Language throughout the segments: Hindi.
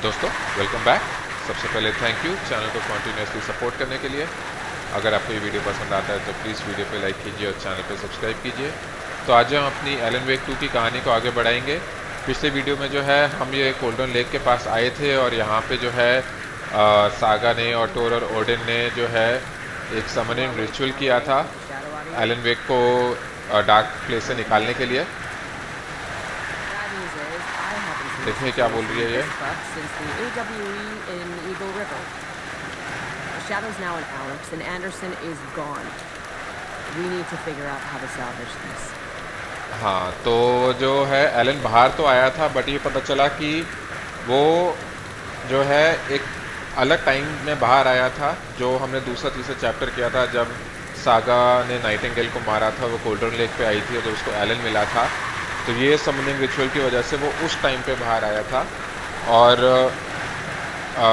दोस्तों वेलकम बैक। सबसे पहले थैंक यू चैनल को कंटिन्यूसली सपोर्ट करने के लिए। अगर आपको ये वीडियो पसंद आता है तो प्लीज़ वीडियो पे लाइक कीजिए और चैनल पे सब्सक्राइब कीजिए। तो आज हम अपनी एलन वेक 2 की कहानी को आगे बढ़ाएंगे। पिछले वीडियो में जो है हम ये कोल्डन लेक के पास आए थे और यहाँ पे जो है सागा ने और टोर और ओडिन ने जो है एक समनिंग रिचुअल किया था एलन वेक को डार्क प्लेस से निकालने के लिए। देखिए क्या बोल रही है ये। Shadow's now in Alex, and Anderson is gone. We need to figure out how to salvage this. हाँ, तो जो है एलन बाहर तो आया था बट ये पता चला कि वो जो है एक अलग टाइम में बाहर आया था, जो हमने दूसरा तीसरा चैप्टर किया था जब सागा ने नाइटिंगेल को मारा था। वो कोल्डन लेक पे आई थी और जब उसको एलन मिला था तो ये समनिंग रिचुअल की वजह से वो उस टाइम पे बाहर आया था। और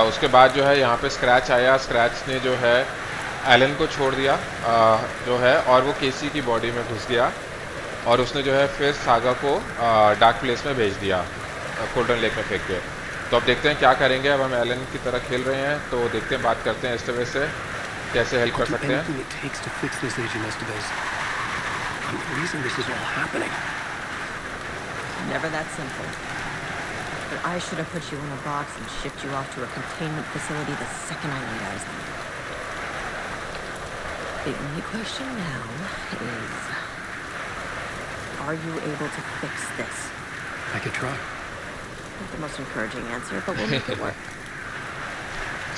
उसके बाद जो है यहाँ पे स्क्रैच आया। स्क्रैच ने जो है एलन को छोड़ दिया जो है, और वो केसी की बॉडी में घुस गया और उसने जो है फिर सागा को डार्क प्लेस में भेज दिया, कोल्डन लेक में फेंक के। तो अब देखते हैं क्या करेंगे। अब हम एलन की तरह खेल रहे हैं, तो देखते हैं, बात करते हैं एस्टेवेस से कैसे हेल्प कर सकते हैं। Never that simple. But I should have put you in a box and shipped you off to a containment facility the second I laid eyes on you. The only question now is, are you able to fix this? I could try. Not the most encouraging answer, but we'll make it work.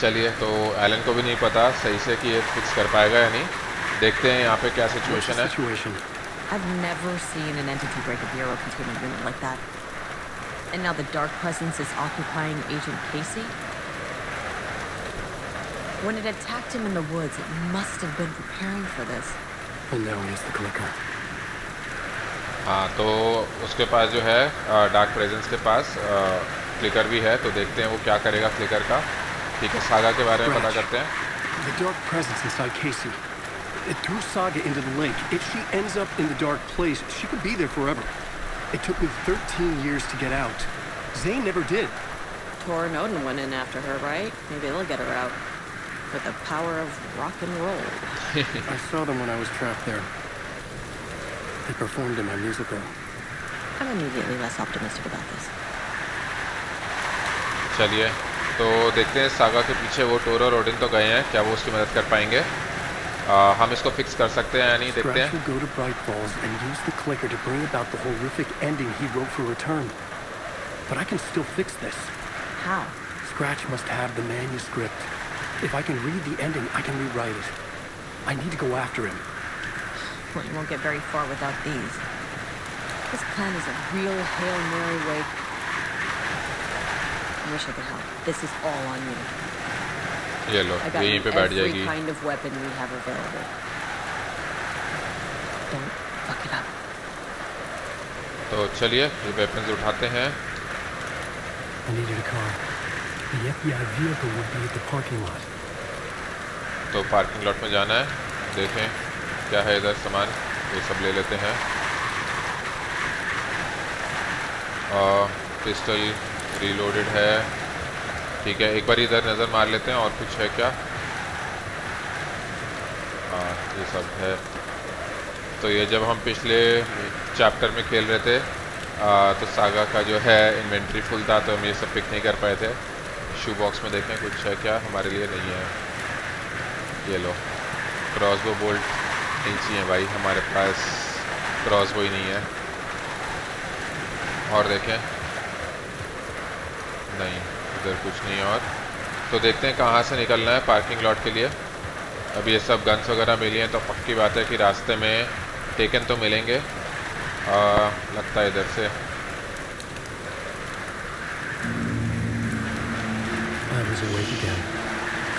चलिए, तो एलन को भी नहीं पता सही से कि ये फिक्स कर पाएगा या नहीं। देखते हैं यहाँ पे क्या सिचुएशन है। I've never seen an entity break a bureau containment unit like that. And now the dark presence is occupying Agent Casey? When it attacked him in the woods, it must have been preparing for this. And now he has the clicker. हाँ, तो उसके पास जो है डार्क प्रेजेंस के पास क्लिकर भी है, तो देखते हैं वो क्या करेगा क्लिकर का। ठीक है, सागा के बारे में पता करते हैं। The dark presence inside Casey. It threw Saga into the lake. If she ends up in the dark place, she could be there forever. It took me 13 years to get out. Zane never did. Tor and Odin went in after her, right? Maybe they'll get her out. With the power of rock and roll. I saw them when I was trapped there. They performed in my musical. I'm immediately less optimistic about this. चलिए, तो देखते हैं सागा के पीछे वो टोर और ओडिन तो गए हैं, क्या वो उसकी मदद कर पाएंगे। हम इसको फिक्स कर सकते हैं या नहीं, देखते हैं। Scratch will go to Bright Falls and use the clicker to bring about the horrific ending he wrote for Return. But I can still fix this. How? Scratch must have the manuscript. If I can read the ending, I can rewrite it. I need to go after him. Well, you won't get very far without these. This plan is a real Hail Mary way. I wish I could help. This is all on you. ये लो, I got यहीं पे you बैठ every जाएगी। kind of weapon we have available. Don't fuck it up. तो चलिए ये वेपन्स उठाते हैं। I needed a car. The FBI vehicle would be at the parking lot. तो पार्किंग लॉट में जाना है, देखें क्या है इधर सामान, ये सब ले लेते हैं। पिस्टल रीलोडेड है, ठीक है। एक बार इधर नज़र मार लेते हैं और कुछ है क्या। हाँ, ये सब है। तो ये जब हम पिछले चैप्टर में खेल रहे थे तो सागा का जो है इन्वेंट्री फुल था, तो हम ये सब पिक नहीं कर पाए थे। शू बॉक्स में देखें कुछ है क्या, हमारे लिए नहीं है। ये लो, क्रॉसबो बोल्ट नहीं चाहिए भाई, हमारे पास क्रॉसबो ही नहीं है। और देखें, नहीं इधर कुछ नहीं। और तो देखते हैं कहाँ से निकलना है पार्किंग लॉट के लिए। अब ये सब गन्स वगैरह मिली हैं तो पक्की बात है कि रास्ते में टेकन तो मिलेंगे। लगता है इधर से। I was awake again,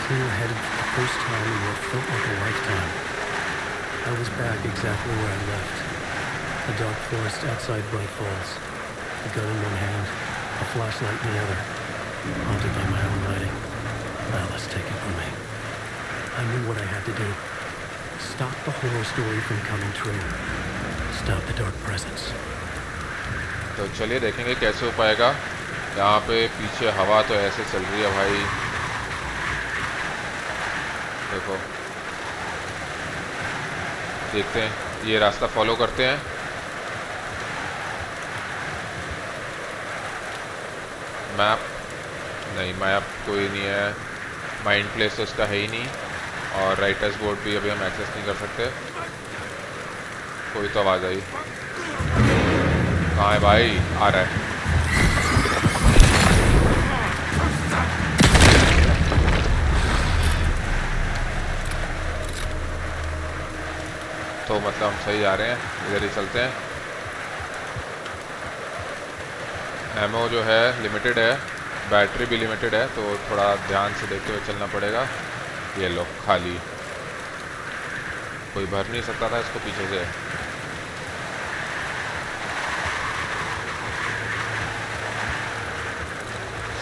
clear-headed for the first time in what felt like a lifetime. I was back exactly where I left. A dark forest outside Bright Falls. A gun in one hand, a flashlight in the other. Haunted by my own writing. Alice taken from me. I knew what I had to do. Stop the horror story from coming true. Stop the dark presence. तो चलिए देखेंगे कैसे हो पाएगा। यहाँ पे पीछे हवा तो ऐसे चल रही है भाई, देखो। देखते हैं, ये रास्ता फॉलो करते हैं। मैप नहीं, मैप कोई नहीं है, माइंड प्लेस तो उसका है ही नहीं, और राइटर्स बोर्ड भी अभी हम एक्सेस नहीं कर सकते। कोई तो आवाज़ आई, कहाँ है भाई? आ रहा है। तो मतलब हम सही जा रहे हैं, इधर ही चलते हैं। एमओ जो है लिमिटेड है, बैटरी भी लिमिटेड है, तो थोड़ा ध्यान से देखते हुए चलना पड़ेगा। ये लो खाली, कोई भर नहीं सकता था इसको पीछे से।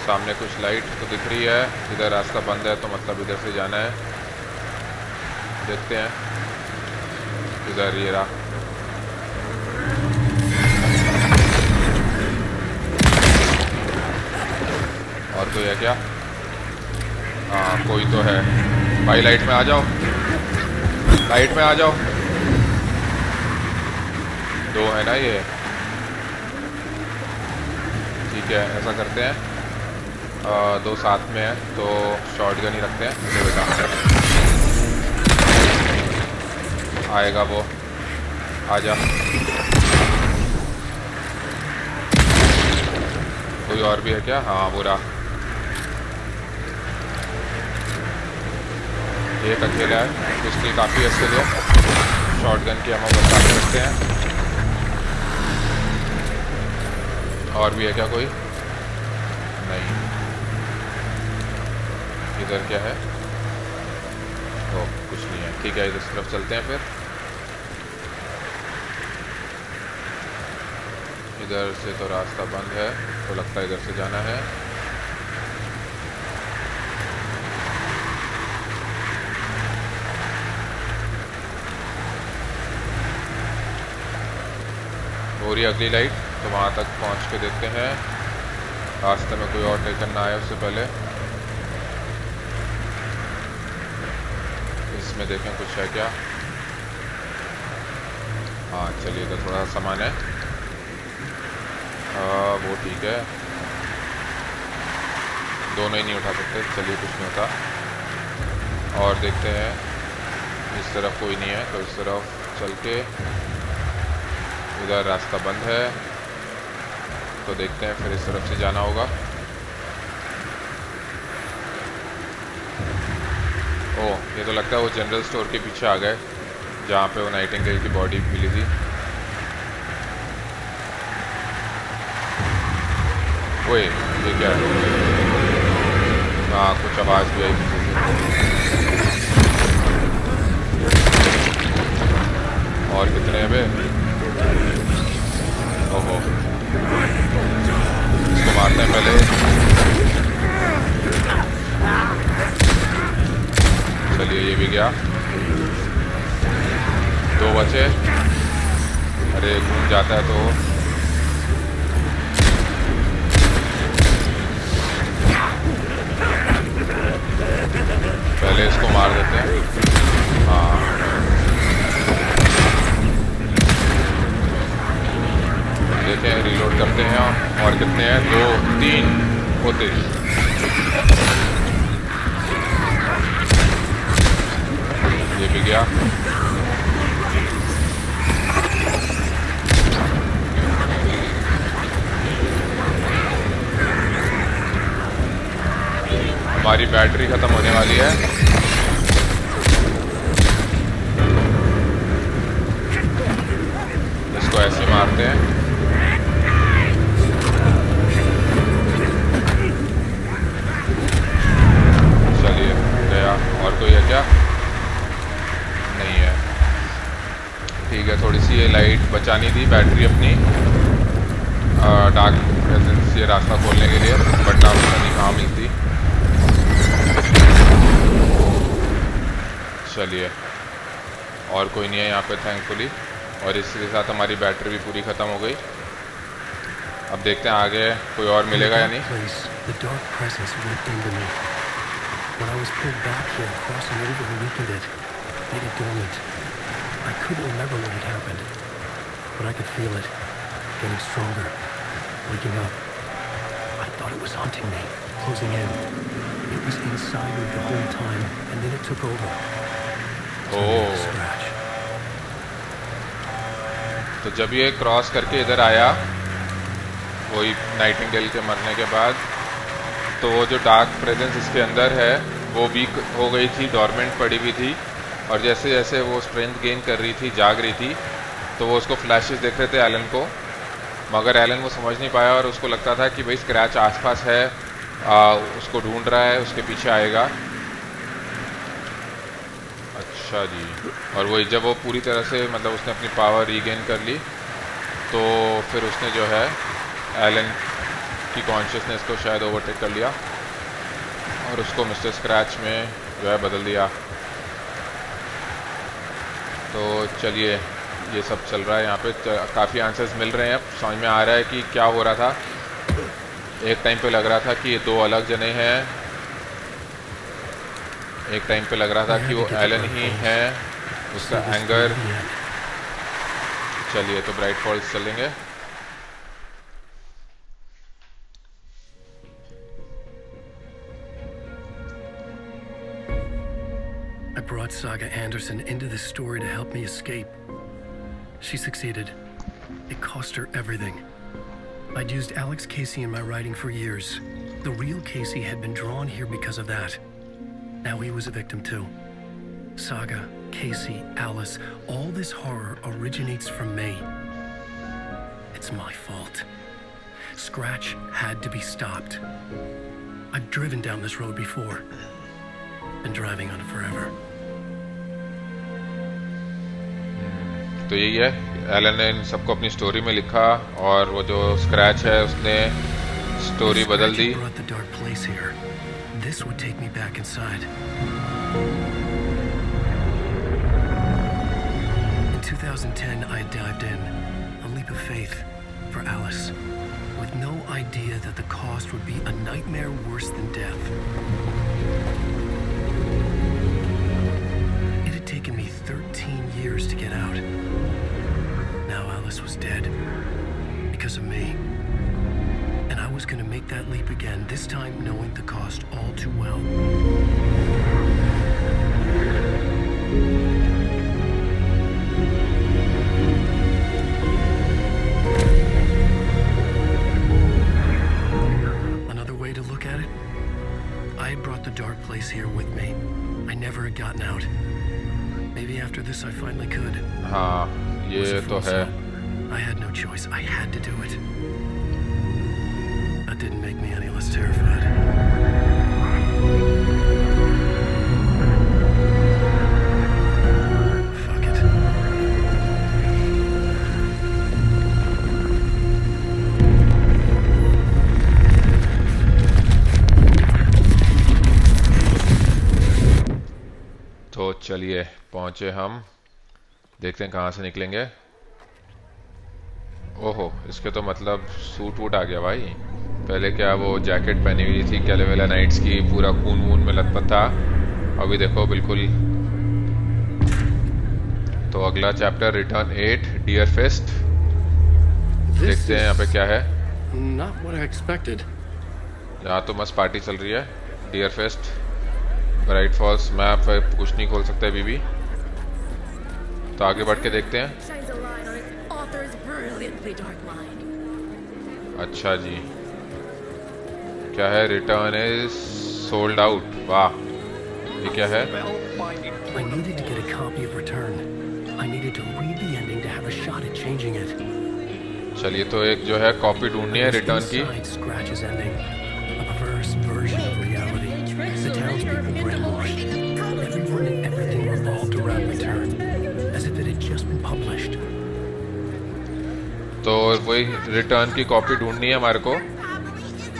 सामने कुछ लाइट तो दिख रही है, इधर रास्ता बंद है, तो मतलब इधर से जाना है। देखते हैं, इधर ये रहा। और कोई है क्या? हाँ कोई तो है भाई, लाइट में आ जाओ, लाइट में आ जाओ। दो है ना ये, ठीक है ऐसा करते हैं, दो साथ में है तो शॉटगन ही रखते हैं। ये बेटा आएगा वो, आजा। कोई और भी है क्या? हाँ बुरा, एक अकेला है, पिस्टल काफ़ी है इसके लिए। शॉटगन की हम बचा के रखते हैं। और भी है क्या कोई? नहीं। इधर क्या है? ओ कुछ नहीं है, ठीक है इस तरफ चलते हैं फिर। इधर से तो रास्ता बंद है, तो लगता है इधर से जाना है। हो रही अगली लाइट, तो वहाँ तक पहुँच के देखते हैं रास्ते में कोई और टेकन ना आए उससे पहले। इसमें देखें कुछ है क्या? हाँ चलिए, इधर थोड़ा सा सामान है, वो ठीक है, दोनों ही नहीं उठा सकते, चलिए कुछ नहीं होता। और देखते हैं, इस तरफ कोई नहीं है, तो इस तरफ चल के, इधर रास्ता बंद है, तो देखते हैं फिर इस तरफ से जाना होगा। ओह, ये तो लगता है वो जनरल स्टोर के पीछे आ गए, जहाँ पे वो नाइटिंगेल की बॉडी मिली थी। ओए ये क्या है? हाँ कुछ आवाज़ भी आई पीछे से। और कितने हैं बे? ओहो, इसको मारते हैं पहले। चलिए ये भी गया, दो बचे। अरे घूम जाता है तो। पहले इसको मार देते हैं। हाँ देखें, रीलोड करते हैं। और कितने हैं? दो, तीन होते। ये भी गया। हमारी बैटरी ख़त्म होने वाली है। इसको ऐसे मारते हैं। चलिए गया। और कोई है क्या? नहीं है, ठीक है। थोड़ी सी ये लाइट बचानी थी बैटरी अपनी, डार्क प्रेजेंस ये रास्ता खोलने के लिए, वरना पता नहीं कहाँ मिलती। चलिए, और कोई नहीं है यहाँ पे थैंकफुली, और इसके साथ हमारी बैटरी भी पूरी ख़त्म हो गई। अब देखते हैं आगे कोई और मिलेगा या नहीं। The dark presence went into me. When I was pulled back here, crossing over weakened it, made it dormant. I couldn't remember what had happened, but I could feel it, getting stronger, waking up. I thought it was hunting me, closing in. It was inside me the whole time, and then it took over. Oh, Scratch. तो जब ये क्रॉस करके इधर आया वही नाइटिंगेल के मरने के बाद, तो वो जो डार्क प्रेजेंस इसके अंदर है वो वीक हो गई थी, डॉर्मेंट पड़ी हुई थी, और जैसे जैसे वो स्ट्रेंथ गेन कर रही थी, जाग रही थी, तो वो उसको फ्लैशेस देख रहे थे एलन को, मगर एलन वो समझ नहीं पाया और उसको लगता था कि भाई स्क्रैच आसपास है, उसको ढूंढ रहा है, उसके पीछे आएगा। अच्छा जी। और वही जब वो पूरी तरह से मतलब उसने अपनी पावर रीगेन कर ली, तो फिर उसने जो है एलन की कॉन्शियसनेस को शायद ओवरटेक कर लिया और उसको मिस्टर स्क्रैच में जो है बदल दिया। तो चलिए, ये सब चल रहा है यहाँ पे, काफ़ी आंसर्स मिल रहे हैं, अब समझ में आ रहा है कि क्या हो रहा था। एक टाइम पे लग रहा था कि ये दो अलग जने हैं, एक टाइम पे लग रहा था कि वो एलन ही है, उसका एंगर। चलिए, तो ब्राइट फॉल्स चलेंगे। I brought Saga Anderson into this story to help me escape. She succeeded. It cost her everything. I'd used Alex Casey in my writing for years. The real Casey had been drawn here because of that. Now he was a victim too. Saga, Casey, Alice, all this horror originates from me. It's my fault. Scratch had to be stopped. I've driven down this road before. Been driving on it forever. तो यही है, एलन ने इन सबको अपनी स्टोरी में लिखा और वो जो स्क्रैच है उसने स्टोरी बदल दी। Brought the dark place here. This would take me back inside. In 2010, I dived in, a leap of faith for Alice, with no idea that the cost would be a nightmare worse than death. It had taken me 13 years to get out. Now Alice was dead because of me. And I was going to make that leap again, this time knowing the cost all too well. Another way to look at it, I had brought the dark place here with me. I never had gotten out. Maybe after this I finally could. हाँ, ये तो है। I had no choice. I had to do it. That didn't make me any less terrified. Fuck it. तो चलिए, पहुंचे हम, देखते हैं कहाँ से निकलेंगे। ओहो, इसके तो मतलब सूट वूट आ गया भाई। पहले क्या वो जैकेट पहनी हुई थी कैलेवेला नाइट्स की, पूरा खून वून में लथपथ था, अभी देखो बिल्कुल। तो अगला चैप्टर रिटर्न 8 डियरफेस्ट, देखते हैं यहाँ पे क्या है। Not what I expected. यहाँ तो मस्त पार्टी चल रही है। डियरफेस्ट, ब्राइट फॉल्स मैप है, कुछ नहीं खोल सकते अभी भी, तो आगे बढ़ के देखते हैं। Shines a light on its author's brilliantly dark mind. अच्छा जी, क्या है? Return is sold out. वाह, ये क्या है? I needed to get a copy of Return. I needed to read the ending to have a shot at changing it. चलिए, तो एक जो है कॉपी ढूंढनी है रिटर्न की। Inside Scratch's ending, a perverse version of reality. The townspeople brainwashed. Everyone and everything revolved around Return, as if it had just been published. तो वही रिटर्न की कॉपी ढूंढनी है हमारे को,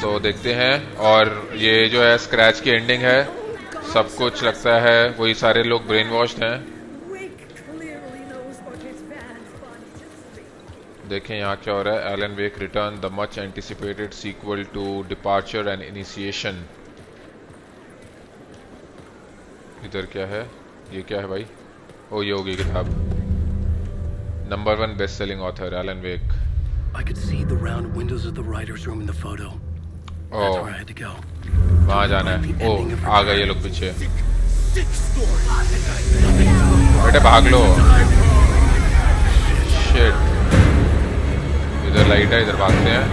तो देखते हैं। और ये जो है स्क्रैच की एंडिंग है, सब कुछ लगता है वही सारे लोग ब्रेन वॉश्ड हैं। देखें यहाँ क्या हो रहा है। Alan Wake return, the much anticipated sequel to departure and initiation. इधर क्या है, ये क्या है भाई? ओ ये होगी किताब। Number 1 best selling author Alan Wake. I could see the round windows of the writer's room in the photo. That's where I had to go. वहाँ जाना है। ओ आ गए ये लोग पीछे। बेटे भाग लो। शिट, इधर लाइट है, इधर भागते हैं।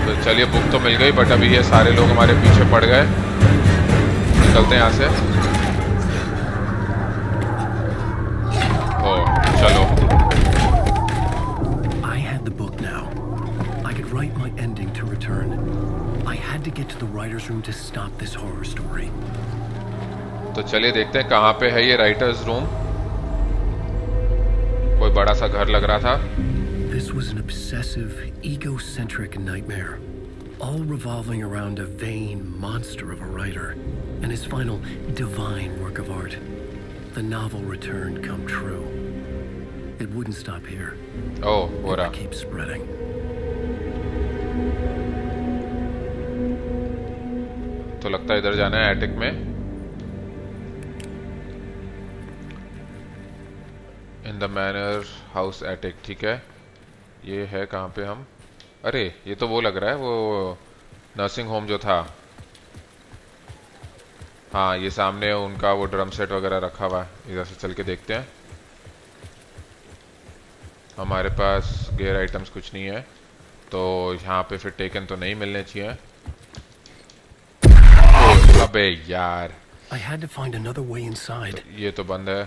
तो चलिए बुक तो मिल गई, बट अभी ये सारे लोग हमारे पीछे पड़ गए। निकलते हैं यहाँ से। ओ चलो। I had the book now. I could write my ending to return. I had to get to the writer's room to stop this horror story. तो चलिए देखते हैं कहाँ पे है ये राइटर्स रूम। कोई बड़ा सा घर लग रहा था। This was an obsessive, egocentric nightmare, all revolving around a vain monster of a writer and his final divine work of art. The novel Return come true. It wouldn't stop here. ओह हो It रहा। keep spreading. तो लगता है इधर जाना है एटिक में। In the manor house attic, ठीक है। ये है कहाँ पे हम? अरे ये तो वो लग रहा है, वो नर्सिंग होम जो था। हाँ ये सामने उनका वो ड्रम सेट वगैरह रखा हुआ है। इधर से चल के देखते हैं। हमारे पास गेयर आइटम्स कुछ नहीं है, तो यहाँ पे फिर टेकन तो नहीं मिलने चाहिए। ओ, अबे यार, I had to find another way inside. ये तो बंद है।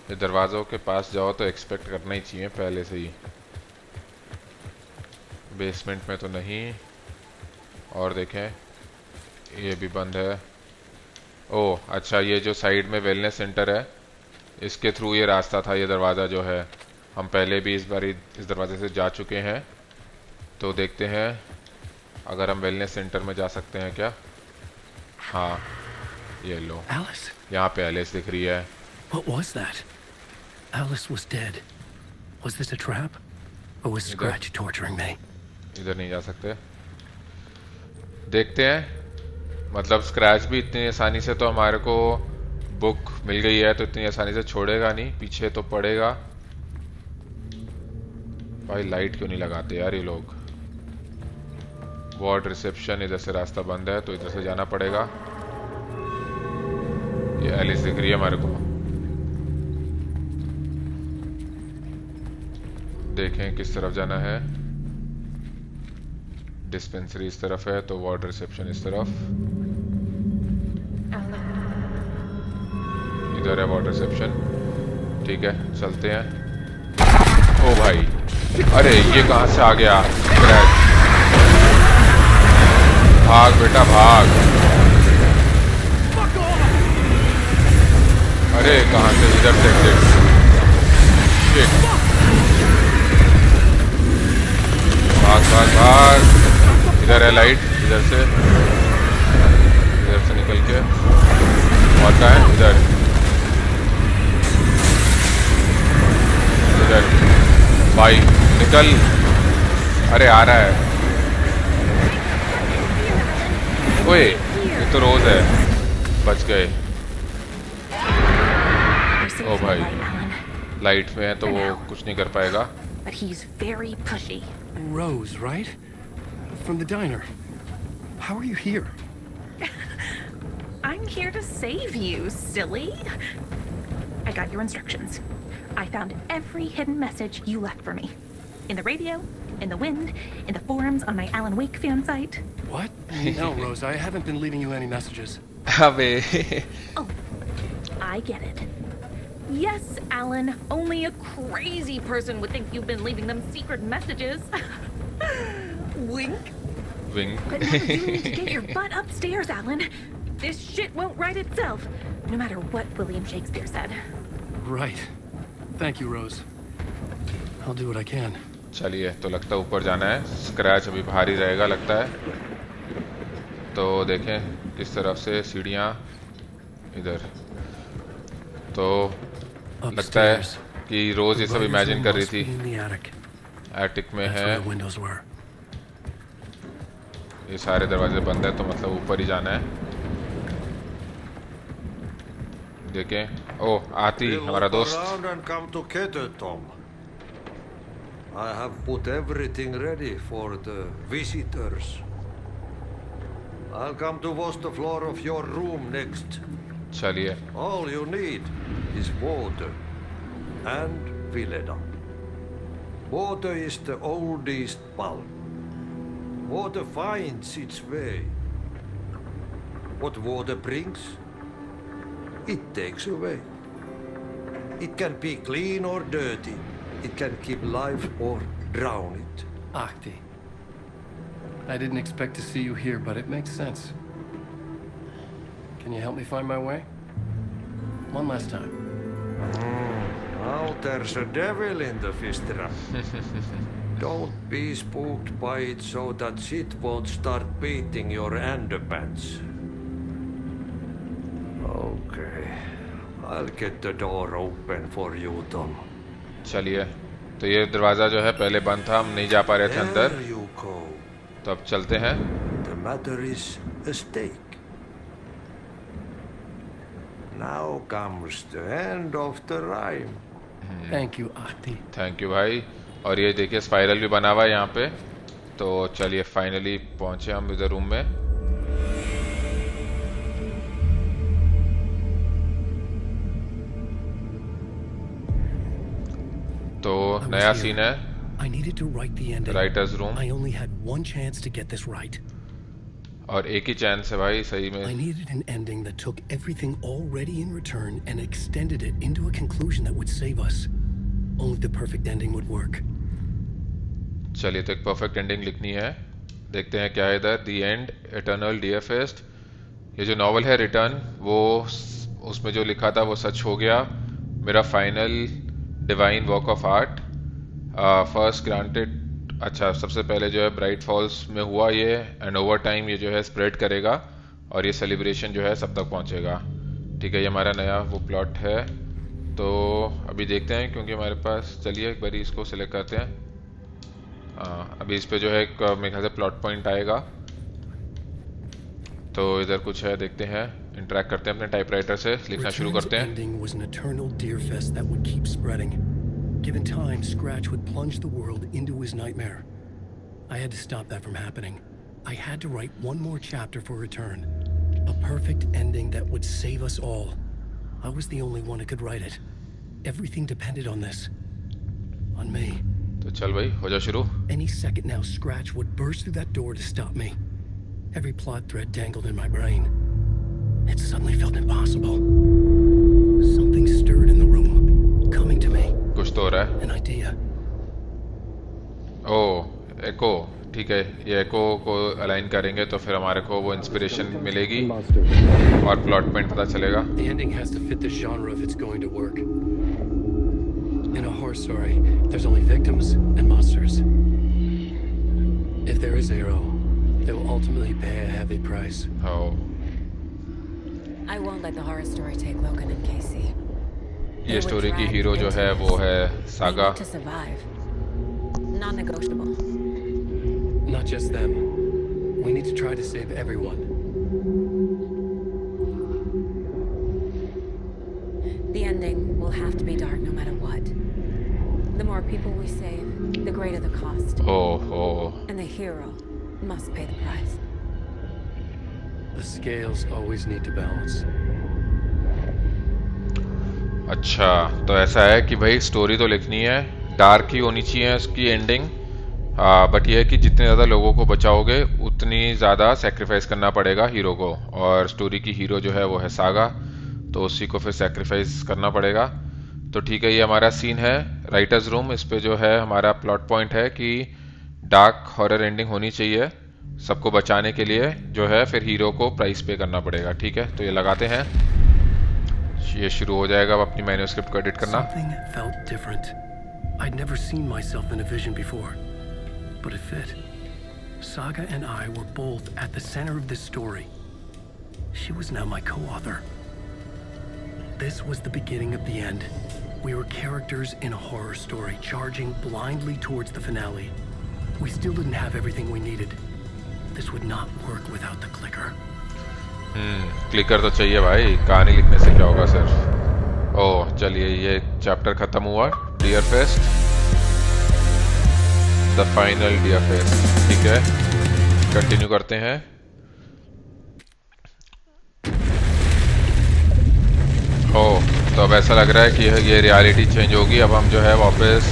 ये दरवाज़ों के पास जाओ तो एक्सपेक्ट करना ही चाहिए पहले से ही। बेसमेंट में तो नहीं। और देखें ये भी बंद है। ओह अच्छा, ये जो साइड में वेलनेस सेंटर है इसके थ्रू ये रास्ता था। ये दरवाज़ा जो है, हम पहले भी इस बार इस दरवाजे से जा चुके हैं। तो देखते हैं अगर हम वेलनेस सेंटर में जा सकते हैं क्या। हाँ ये लो, Alice? यहाँ पे एलिस दिख रही है। What was that? Alice was dead. Was this a trap? Or was Scratch torturing me? इधर नहीं जा सकते। देखते हैं, मतलब स्क्रैच भी इतनी आसानी से तो हमारे को बुक मिल गई है तो इतनी आसानी से छोड़ेगा नहीं, पीछे तो पड़ेगा। भाई लाइट क्यों नहीं लगाते यार ये लोग। वार्ड रिसेप्शन, इधर से रास्ता बंद है तो इधर से जाना पड़ेगा। ये एलिस दिख रही है हमारे को। देखें किस तरफ जाना है। डिस्पेंसरी इस तरफ है, तो वार्ड रिसेप्शन इस तरफ। इधर है वार्ड रिसेप्शन, ठीक है चलते हैं। ओ भाई, अरे ये कहां से आ गया स्क्रैच। भाग बेटा भाग। अरे कहां से, इधर से एग्जिट। भाग भाग भाग। इधर है लाइट, इधर से निकल के। और क्या है इधर? इधर भाई निकल। अरे आ रहा है। ओए ये तो रोज है। बच गए। ओ भाई लाइट में है तो वो कुछ नहीं कर पाएगा। But he's very pushy. Rose, right? From the diner. How are you here? I'm here to save you, silly. I got your instructions. I found every hidden message you left for me. In the radio, in the wind, in the forums on my Alan Wake fan site. What? No, Rose, I haven't been leaving you any messages. अबे Oh, I get it. Yes, Alan, only a crazy person would think you've been leaving them secret messages. Wink. Wing. But now you need to get your butt upstairs, Alan. This shit won't write itself, no matter what William Shakespeare said. Right. Thank you, Rose. I'll do what I can. चलिए, तो लगता है ऊपर जाना है। स्क्रैच अभी बाहर ही रहेगा लगता है। तो देखें किस तरफ से सीढ़ियाँ। इधर तो लगता है कि रोज ये The सब writer's इमेजिन room कर रही must be थी. in the attic. एटिक में That's है. where the windows were. ये सारे दरवाजे बंद है तो मतलब ऊपर ही जाना है. देखें. ओह आती We'll हमारा look दोस्त. around and come together, Tom. I have put everything ready for the visitors. I'll come to wash the floor of your room next. चलिए. All you need is water and Vileda. Water is the oldest bulb. Water finds its way. What water brings, it takes away. It can be clean or dirty. It can keep life or drown it. Ahti. I didn't expect to see you here, but it makes sense. Can you help me find my way? One last time. Now there's a devil in the fish trap. Don't be spooked by it so that shit won't start beating your underpants. Okay. I'll get the door open for you, Tom. चलिए. तो ये दरवाज़ा जो है पहले बंद था, हम नहीं जा पा रहे थे अंदर. There you go. तो अब चलते हैं. The matter is a stake. Now comes the end of the rhyme. Thank you, Ahti. Thank you भाई. और ये देखिए स्पाइरल भी बना हुआ है यहाँ पे. तो चलिए फाइनली पहुंचे हम इधर रूम में. तो नया सीन है. I needed to write the ending. Writers room. I only had one chance to get this right. और एक ही चांस है भाई सही I में. needed an ending that took everything already in return and extended it into a conclusion that would save us. Only the perfect ending would work. चलिए तो एक परफेक्ट एंडिंग लिखनी है. देखते हैं क्या है इधर. दी एंड इटर्नल डियरफेस्ट. ये जो नॉवल है रिटर्न, वो उसमें जो लिखा था वो सच हो गया. मेरा final divine work of art first granted. अच्छा, सबसे पहले जो है ब्राइट फॉल्स में हुआ ये, एंड ओवर टाइम ये जो है स्प्रेड करेगा और ये सेलिब्रेशन जो है सब तक पहुंचेगा. ठीक है, ये हमारा नया वो प्लॉट है. तो अभी देखते हैं क्योंकि हमारे पास. चलिए एक बारी इसको सिलेक्ट करते हैं. अभी इस पे जो है एक मेरे ख्याल से प्लॉट पॉइंट आएगा. तो इधर कुछ है, देखते हैं. इंटरेक्ट करते हैं अपने टाइपराइटर से, लिखना शुरू Return's करते हैं. ending was an eternal Deerfest that would keep spreading. Given time, Scratch would plunge the world into his nightmare. I had to stop that from happening. I had to write one more chapter for Return. A perfect ending that would save us all. I was the only one who could write it. Everything depended on this. On me. तो चल भाई हो जा शुरू. Any second now, Scratch would burst through that door to stop me. Every plot thread dangled in my brain. It suddenly felt impossible. Something stirred in the room, coming to me. कुछ तो हो रहा है. An idea. ओह एको. ठीक है, ये एको को अलाइन करेंगे तो फिर हमारे को वो इंस्पिरेशन मिलेगी और प्लॉट पॉइंट पता चलेगा. The ending has to fit the genre if it's going to work. In a horror story, there's only victims and monsters. If there is a hero, they will ultimately pay a heavy price. Oh, I won't let the horror story take Logan and Casey. ये स्टोरी की हीरो जो है वो है saga. To survive. Non-negotiable. Not just them. We need to try to save everyone. The ending will have to be dark no matter what. The more people we save, the greater the cost. Oh oh. And the hero must pay the price. The scales always need to balance. अच्छा, तो ऐसा है कि भाई स्टोरी तो लिखनी है, डार्क ही होनी चाहिए उसकी एंडिंग. बट ये है कि जितने ज़्यादा लोगों को बचाओगे उतनी ज़्यादा सेक्रीफाइस करना पड़ेगा हीरो को. और स्टोरी की हीरो जो है वो है सागा, तो उसी को फिर सेक्रीफाइस करना पड़ेगा. तो ठीक है, ये हमारा सीन है राइटर्स रूम. इस पे जो है हमारा प्लॉट पॉइंट है कि डार्क हॉरर एंडिंग होनी चाहिए. सबको बचाने के लिए जो है फिर हीरो को प्राइस पे करना पड़ेगा. ठीक है, तो ये लगाते हैं. ये शुरू हो जाएगा अब अपनी मैन्युस्क्रिप्ट को एडिट करना. Something felt different. I'd never seen myself in a vision before, but it fit. Saga and I were both at the center of this story. She was now my co-author. This was the beginning of the end. We were characters in a horror story, charging blindly towards the finale. We still didn't have everything we needed. This would not work without the clicker. Clicker तो चाहिए भाई, कहानी लिखने से क्या होगा सिर्फ। ओह चलिए, ये चैप्टर खत्म हुआ। डियरफेस्ट, द फाइनल डियरफेस्ट। ठीक है, कंटिन्यू करते हैं। ओह, तो अब ऐसा लग रहा है कि ये रियलिटी चेंज होगी। अब हम जो है वापस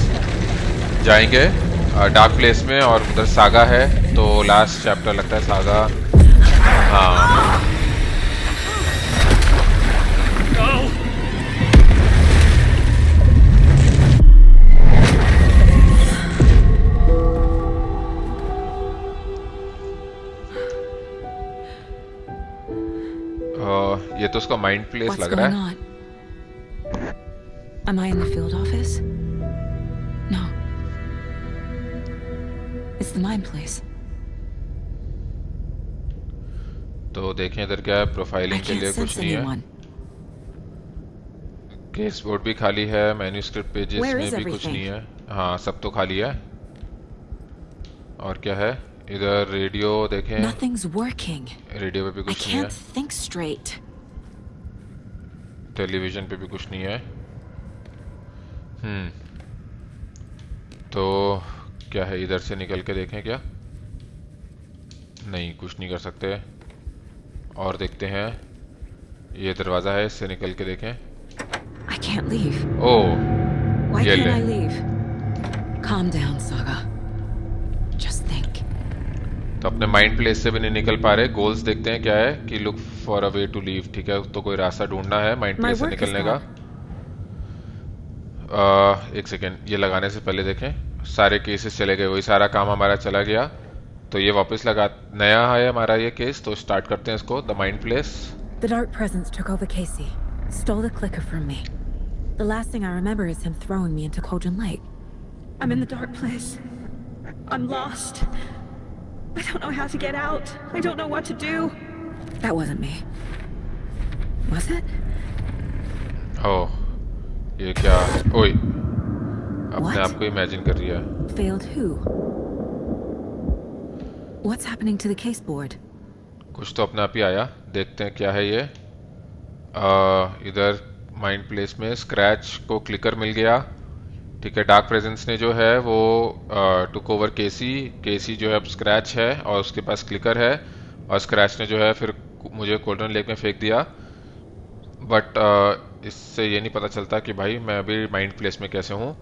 जाएंगे डार्क प्लेस में, और उधर सागा है। तो लास्ट चैप्टर लगता है सागा। हाँ, ये तो उसका माइंड प्लेस लग रहा है। Am I in the field office? No. It's the mind place. तो देखें इधर क्या है। प्रोफाइलिंग के लिए कुछ नहीं है। केस बोर्ड भी खाली है, मैन्यूस्क्रिप्ट पेजेस में भी कुछ नहीं है। हाँ, सब तो खाली है। और क्या है इधर? रेडियो देखें। Nothing's working. रेडियो पे भी I कुछ नहीं है। can't think straight. टेलीविजन पे भी कुछ नहीं है। तो क्या है, इधर से निकल के देखें क्या? नहीं, कुछ नहीं कर सकते। और देखते हैं, ये दरवाजा है, इससे निकल के देखें। I can't leave. Oh, Why ये can't ले। I leave? Calm down, Saga. Just think. तो अपने माइंड प्लेस से भी नहीं निकल पा रहे। गोल्स देखते हैं क्या है कि look for a way to leave. ठीक है, तो कोई रास्ता ढूंढना है माइंड My प्लेस से work is निकलने का। एक सेकेंड, ये लगाने से पहले देखें। सारे केसेस चले गए, वही सारा काम हमारा चला गया। तो ये वापस लगा, नया है हमारा ये केस। तो स्टार्ट करते हैं इसको, the mind place. The dark presence took over Casey, stole the clicker from me. The last thing I remember is him throwing me into Cauldron Lake. I'm in the dark place. I'm lost. I don't know how to get out. I don't know what to do. That wasn't me. Was it? ओह, ये क्या? ओए, अपने What? आप को इमेजिन कर रही है। Failed who? What's happening to the case board? कुछ तो अपने आप ही आया। देखते हैं क्या है ये। इधर माइंड प्लेस में स्क्रैच को क्लिकर मिल गया। ठीक है, डार्क प्रेजेंस ने जो है वो टुक ओवर केसी। केसी जो है अब स्क्रैच है और उसके पास क्लिकर है। और स्क्रैच ने जो है फिर मुझे कोल्डन लेक में फेंक दिया। बट इससे ये नहीं पता चलता कि भाई मैं अभी माइंड प्लेस में कैसे हूँ।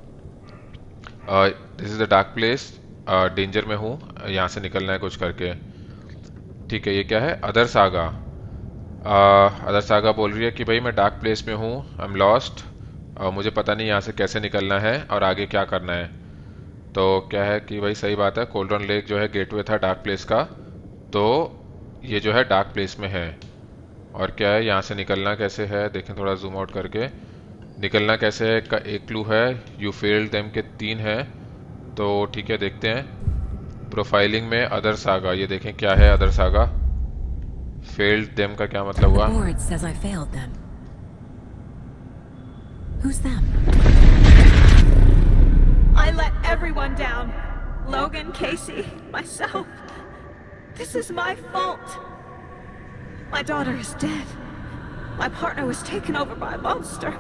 This is the dark place, danger में हूँ, यहाँ से निकलना है कुछ करके। ठीक है, ये क्या है? Other saga. अदर सागा बोल रही है कि भाई मैं डार्क प्लेस में हूँ, आई एम लॉस्ट, मुझे पता नहीं यहाँ से कैसे निकलना है और आगे क्या करना है। तो क्या है कि भाई सही बात है, कोल्डन लेक जो है गेटवे था डार्क प्लेस का। तो ये जो है डार्क प्लेस में है। और क्या है, यहाँ से निकलना कैसे है? देखें थोड़ा जूम आउट करके। निकलना कैसे है का एक क्लू है, यू फेल्ड देम के 3 है। तो ठीक है, देखते हैं। प्रोफाइलिंग में अदर सागा, ये देखें क्या है अदर सागा। फेल्ड देम का क्या मतलब हुआ? The board says I failed them. Who's them? I let everyone down. Logan, Casey, myself. This is my fault. My daughter is dead. My partner was taken over by a monster.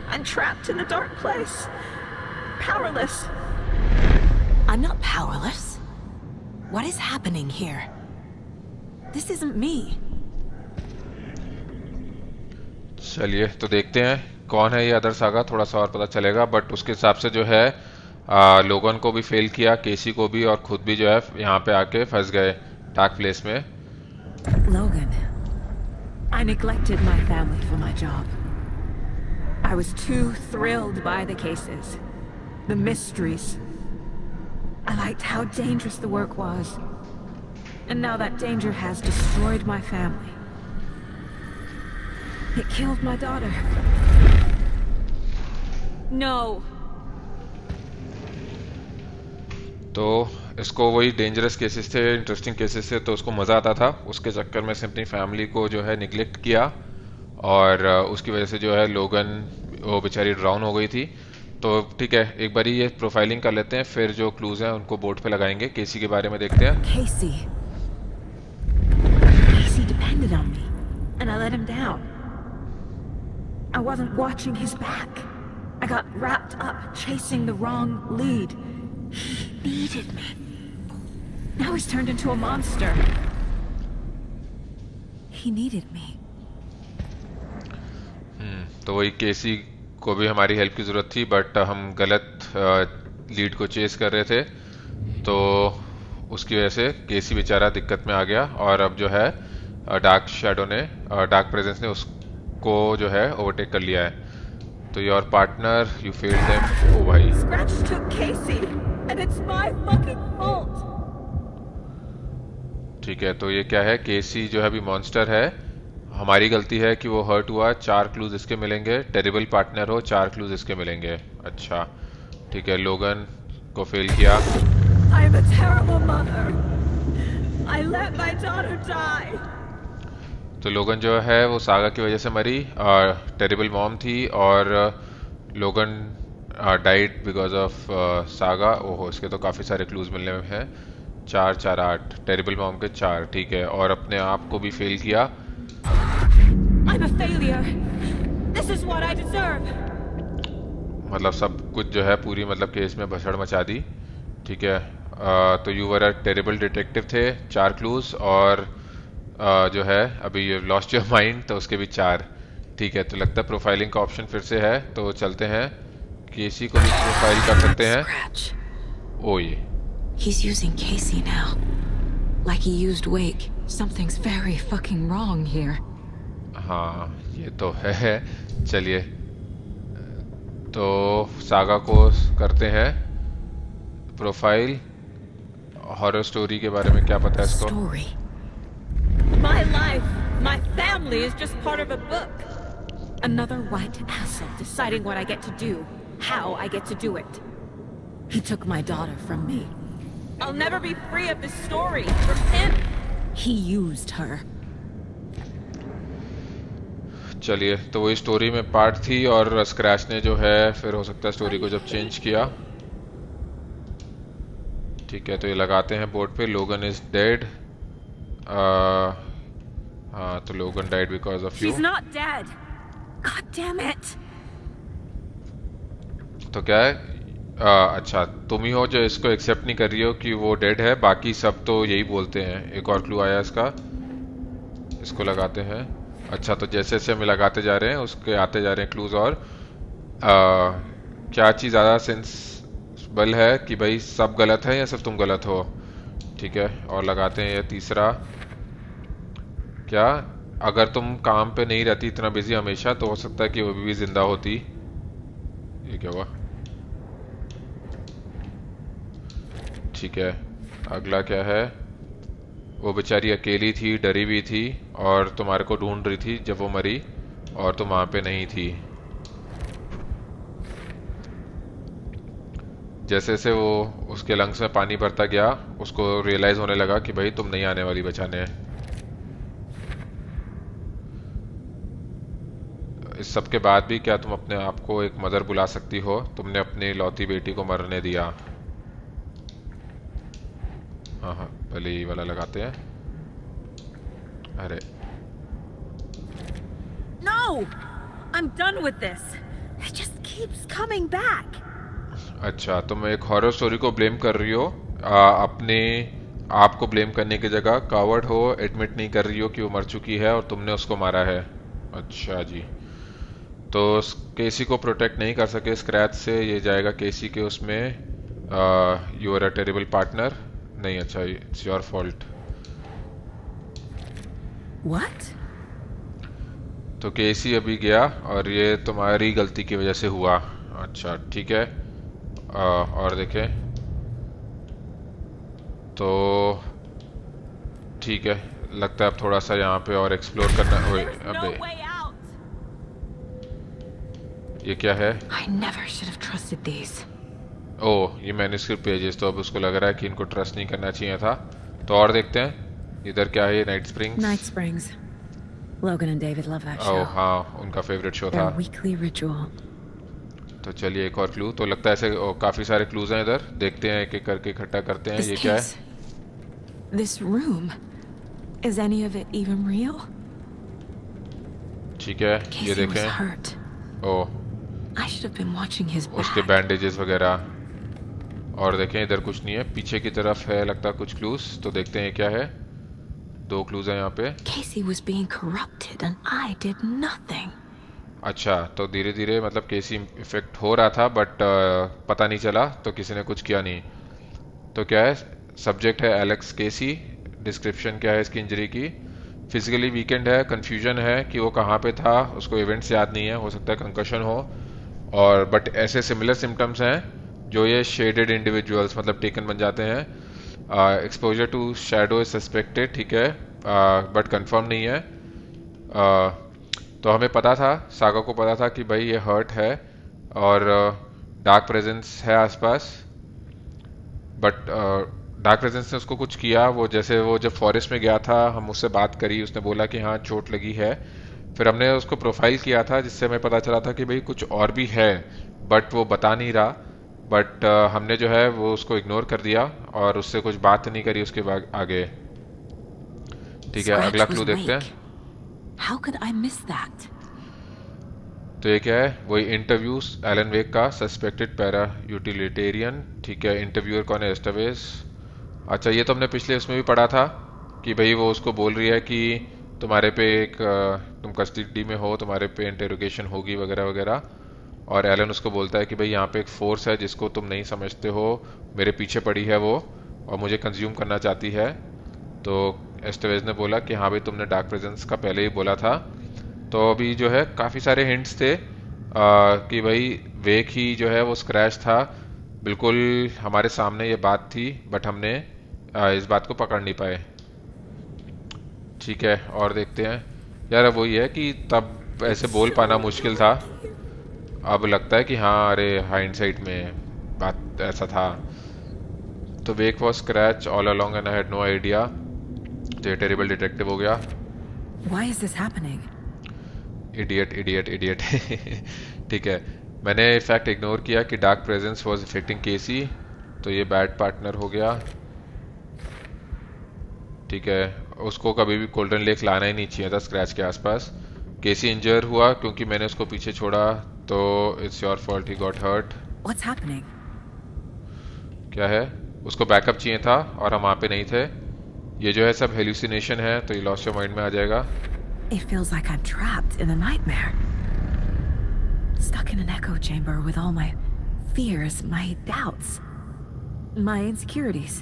I'm trapped in a dark place. Powerless. I'm not powerless. What is happening here? This isn't me. चलिए तो देखते हैं कौन है ये अदर सागा, थोड़ा सा और पता चलेगा। बट उसके हिसाब से जो है लोगन को भी फेल किया, केसी को भी, और खुद भी जो है यहाँ पे आके फंस गए डार्क प्लेस में। Logan. I neglected my family for my job. I was too thrilled by the cases, the mysteries. I liked how dangerous the work was. And now that danger has destroyed my family. It killed my daughter. No. तो इसको वही डेंजरस केसेस थे, इंटरेस्टिंग केसेस थे, तो उसको मज़ा आता था। उसके चक्कर में से अपनी फैमिली को जो है निगलेक्ट किया, और उसकी वजह से जो है लोगन वो बेचारी ड्राउन हो गई थी। तो ठीक है, एक बारी ये प्रोफाइलिंग कर लेते हैं, फिर जो क्लूज हैं उनको बोर्ड पे लगाएंगे। केसी के बारे में देखते हैं। Casey. Casey depended on me, and I let him down. I wasn't watching his back. I got wrapped up chasing the wrong lead. He needed me. Now he's turned into a monster. He needed me. तो वही, केसी को भी हमारी हेल्प की ज़रूरत थी, बट हम गलत लीड को चेस कर रहे थे, तो उसकी वजह से केसी बेचारा दिक्कत में आ गया। और अब जो है डार्क शैडो ने, डार्क प्रेजेंस ने उसको जो है ओवरटेक कर लिया है। तो your partner, you failed them. ओ भाई, Scratch took Casey, and it's my fucking fault. ठीक है, तो ये क्या है, केसी जो है अभी मॉन्स्टर है। हमारी गलती है कि वो हर्ट हुआ। 4 क्लूज इसके मिलेंगे। टेरिबल पार्टनर हो, 4 क्लूज इसके मिलेंगे। अच्छा ठीक है, लोगन को फेल किया। I am a terrible mother. I let my daughter die. तो लोगन जो है वो सागा की वजह से मरी, और टेरिबल मॉम थी, और लोगन डाइड बिकॉज ऑफ सागा। ओहो, इसके तो काफ़ी सारे क्लूज मिलने में हैं। 4 4 8, टेरिबल मॉम के 4, ठीक है। और अपने आप को भी फेल किया। I'm a failure. This is what I deserve. मतलब सब कुछ जो है पूरी मतलब केस में भसड़ मचा दी, ठीक है। तो you were a terrible detective थे, 4 क्लूज, और जो है अभी यू लॉस्ट योर माइंड, तो उसके भी 4, ठीक है। तो लगता है प्रोफाइलिंग का ऑप्शन फिर से है, तो चलते हैं, केसी को भी प्रोफाइल कर सकते हैं। Scratch. ओ ये He's using Casey now. Like he used Wake. Something's very fucking wrong here. हाँ, ये तो है। चलिए, तो सागा को करते हैं प्रोफाइल। हॉरर स्टोरी के बारे में क्या पता है इसको? Story. My life, my family is just part of a book. Another white asshole deciding what I get to do, how I get to do it. He took my daughter from me. I'll never be free of this story from him. He used her. चलिए, तो वही स्टोरी में पार्ट थी, और स्क्रैच ने जो है फिर हो सकता है स्टोरी को जब चेंज किया। ठीक है, तो ये लगाते हैं बोर्ड पे, लोगन इज डेड। हाँ, तो लोगन died because of you. She's not dead. God damn it. तो क्या है, अच्छा तुम ही हो जो इसको एक्सेप्ट नहीं कर रही हो कि वो डेड है, बाकी सब तो यही बोलते हैं। एक और क्लू आया इसका, इसको लगाते हैं। अच्छा, तो जैसे जैसे हम लगाते जा रहे हैं उसके आते जा रहे हैं क्लूज, और क्या चीज़ ज़्यादा सेंसबल है कि भाई सब गलत है या सिर्फ तुम गलत हो, ठीक है। और लगाते हैं ये तीसरा, क्या अगर तुम काम पे नहीं रहती इतना बिजी हमेशा, तो हो सकता है कि वो भी जिंदा होती। ये क्या हुआ, ठीक है। अगला क्या है, वो बेचारी अकेली थी, डरी हुई थी, और तुम्हारे को ढूंढ रही थी जब वो मरी, और तुम वहां पे नहीं थी। जैसे जैसे वो उसके लंग्स में पानी भरता गया, उसको रियलाइज होने लगा कि भाई तुम नहीं आने वाली बचाने। इस सब के बाद भी क्या तुम अपने आप को एक मदर बुला सकती हो? तुमने अपनी इकलौती बेटी को मरने दिया। हाँ हाँ, पहले ये वाला लगाते हैं। अरे No! I'm done with this. It just keeps coming back. अच्छा, तुम एक हॉरर स्टोरी को ब्लेम कर रही हो, अपने आप को ब्लेम करने की जगह कावर्ड हो, एडमिट नहीं कर रही हो कि वो मर चुकी है और तुमने उसको मारा है। अच्छा जी, तो केसी को प्रोटेक्ट नहीं कर सके स्क्रैच से, ये जाएगा केसी के उसमें, you are a terrible partner. नहीं, अच्छा, इट्स योर फॉल्ट। What? तो केसी अभी गया और ये तुम्हारी गलती की वजह से हुआ। अच्छा ठीक है, और देखें तो ठीक है, लगता है अब थोड़ा सा यहाँ पे और एक्सप्लोर करना। ओए No अबे, way out. ये क्या है? I never should have trusted these. ओह, ये मैन्युस्क्रिप्ट पेजेस, तो अब उसको लग रहा है कि इनको ट्रस्ट नहीं करना चाहिए था। तो और देखते हैं इधर क्या है। ये night springs. Night Springs. Logan and David love that oh show. हाँ, उनका फेवरेट शो था। Their weekly ritual. तो चलिए एक और क्लू। तो लगता है ऐसे काफी सारे क्लूज हैं इधर, देखते हैं एक एक करके इकट्ठा करते हैं। This ये क्या है? case, this room, is any of it even real? ठीक है, ये Casey was देखें। hurt. Oh, I should have been watching his उसके back. बैंडेजेस वगैरह। और देखें इधर कुछ नहीं है, पीछे की तरफ है लगता है कुछ क्लूज, तो देखते हैं ये क्या है। 2 क्लूज हैं यहाँ पे। Casey was being corrupted and I did nothing. अच्छा, तो धीरे धीरे मतलब केसी इफेक्ट हो रहा था, बट पता नहीं चला, तो किसी ने कुछ किया नहीं। तो क्या है? सब्जेक्ट है एलेक्स केसी। डिस्क्रिप्शन क्या है इसकी इंजरी की? फिजिकली वीकेंड है, कंफ्यूजन है कि वो कहाँ पे था, उसको इवेंट्स याद नहीं है, हो सकता है कंकशन हो। और बट ऐसे सिमिलर सिम्टम्स हैं जो ये शेडेड इंडिविजुअल्स मतलब टेकन बन जाते हैं। Exposure to shadow is suspected, ठीक है, बट कंफर्म नहीं है। तो हमें पता था, सागा को पता था कि भाई ये हर्ट है और डार्क प्रेजेंस है आसपास, बट डार्क प्रेजेंस ने उसको कुछ किया। वो जैसे वो जब फॉरेस्ट में गया था, हम उससे बात करी, उसने बोला कि हाँ चोट लगी है। फिर हमने उसको प्रोफाइल किया था, जिससे हमें पता चला था कि भाई कुछ और भी है, बट वो बता नहीं रहा। बट हमने जो है वो उसको इग्नोर कर दिया और उससे कुछ बात नहीं करी उसके आगे। ठीक है, अगला क्लू देखते हैं। How could I miss that? तो ये क्या है? वही इंटरव्यूज एलन वेक का, सस्पेक्टेड पैरा यूटिलिटेरियन। ठीक है, इंटरव्यूअर कौन है? एस्टावेज। अच्छा, ये तो हमने पिछले उसमें भी पढ़ा था कि भाई वो उसको बोल रही है कि तुम्हारे पे एक तुम कस्टडी में हो, तुम्हारे पे इंटेरोगेशन होगी वगैरह वगैरह। और एलन उसको बोलता है कि भाई यहाँ पे एक फोर्स है जिसको तुम नहीं समझते हो, मेरे पीछे पड़ी है वो और मुझे कंज्यूम करना चाहती है। तो एस्टावेज ने बोला कि हाँ भाई तुमने डार्क प्रेजेंस का पहले ही बोला था। तो अभी जो है काफ़ी सारे हिंट्स थे कि भाई वेक ही जो है वो स्क्रैच था। बिल्कुल हमारे सामने ये बात थी, बट हमने इस बात को पकड़ नहीं पाए। ठीक है, और देखते हैं। यार अब वही है कि तब ऐसे बोल पाना मुश्किल था, अब लगता है कि हाँ अरे हाइंडसाइट में बात ऐसा था। तो Wake was Scratch all along and I had no idea. तो ये टेरिबल डिटेक्टिव हो गया। Why is this happening? Idiot idiot idiot. ठीक है, मैंने फैक्ट इग्नोर किया कि डार्क प्रेजेंस वाज इफेक्टिंग केसी, तो ये बैड पार्टनर हो गया। ठीक है, उसको कभी भी गोल्डन लेक लाना ही नहीं चाहिए था स्क्रैच के आसपास। केसी इंजर हुआ क्योंकि मैंने उसको पीछे छोड़ा, तो it's your fault he got hurt. What's happening? क्या है? उसको बैकअप चाहिए था और हम वहाँ पे नहीं थे। ये जो है सब हेल्यूसिनेशन है, तो ये लॉस्ट योर माइंड में आ जाएगा। It feels like I'm trapped in a nightmare. Stuck in an echo chamber with all my fears, my doubts, my insecurities.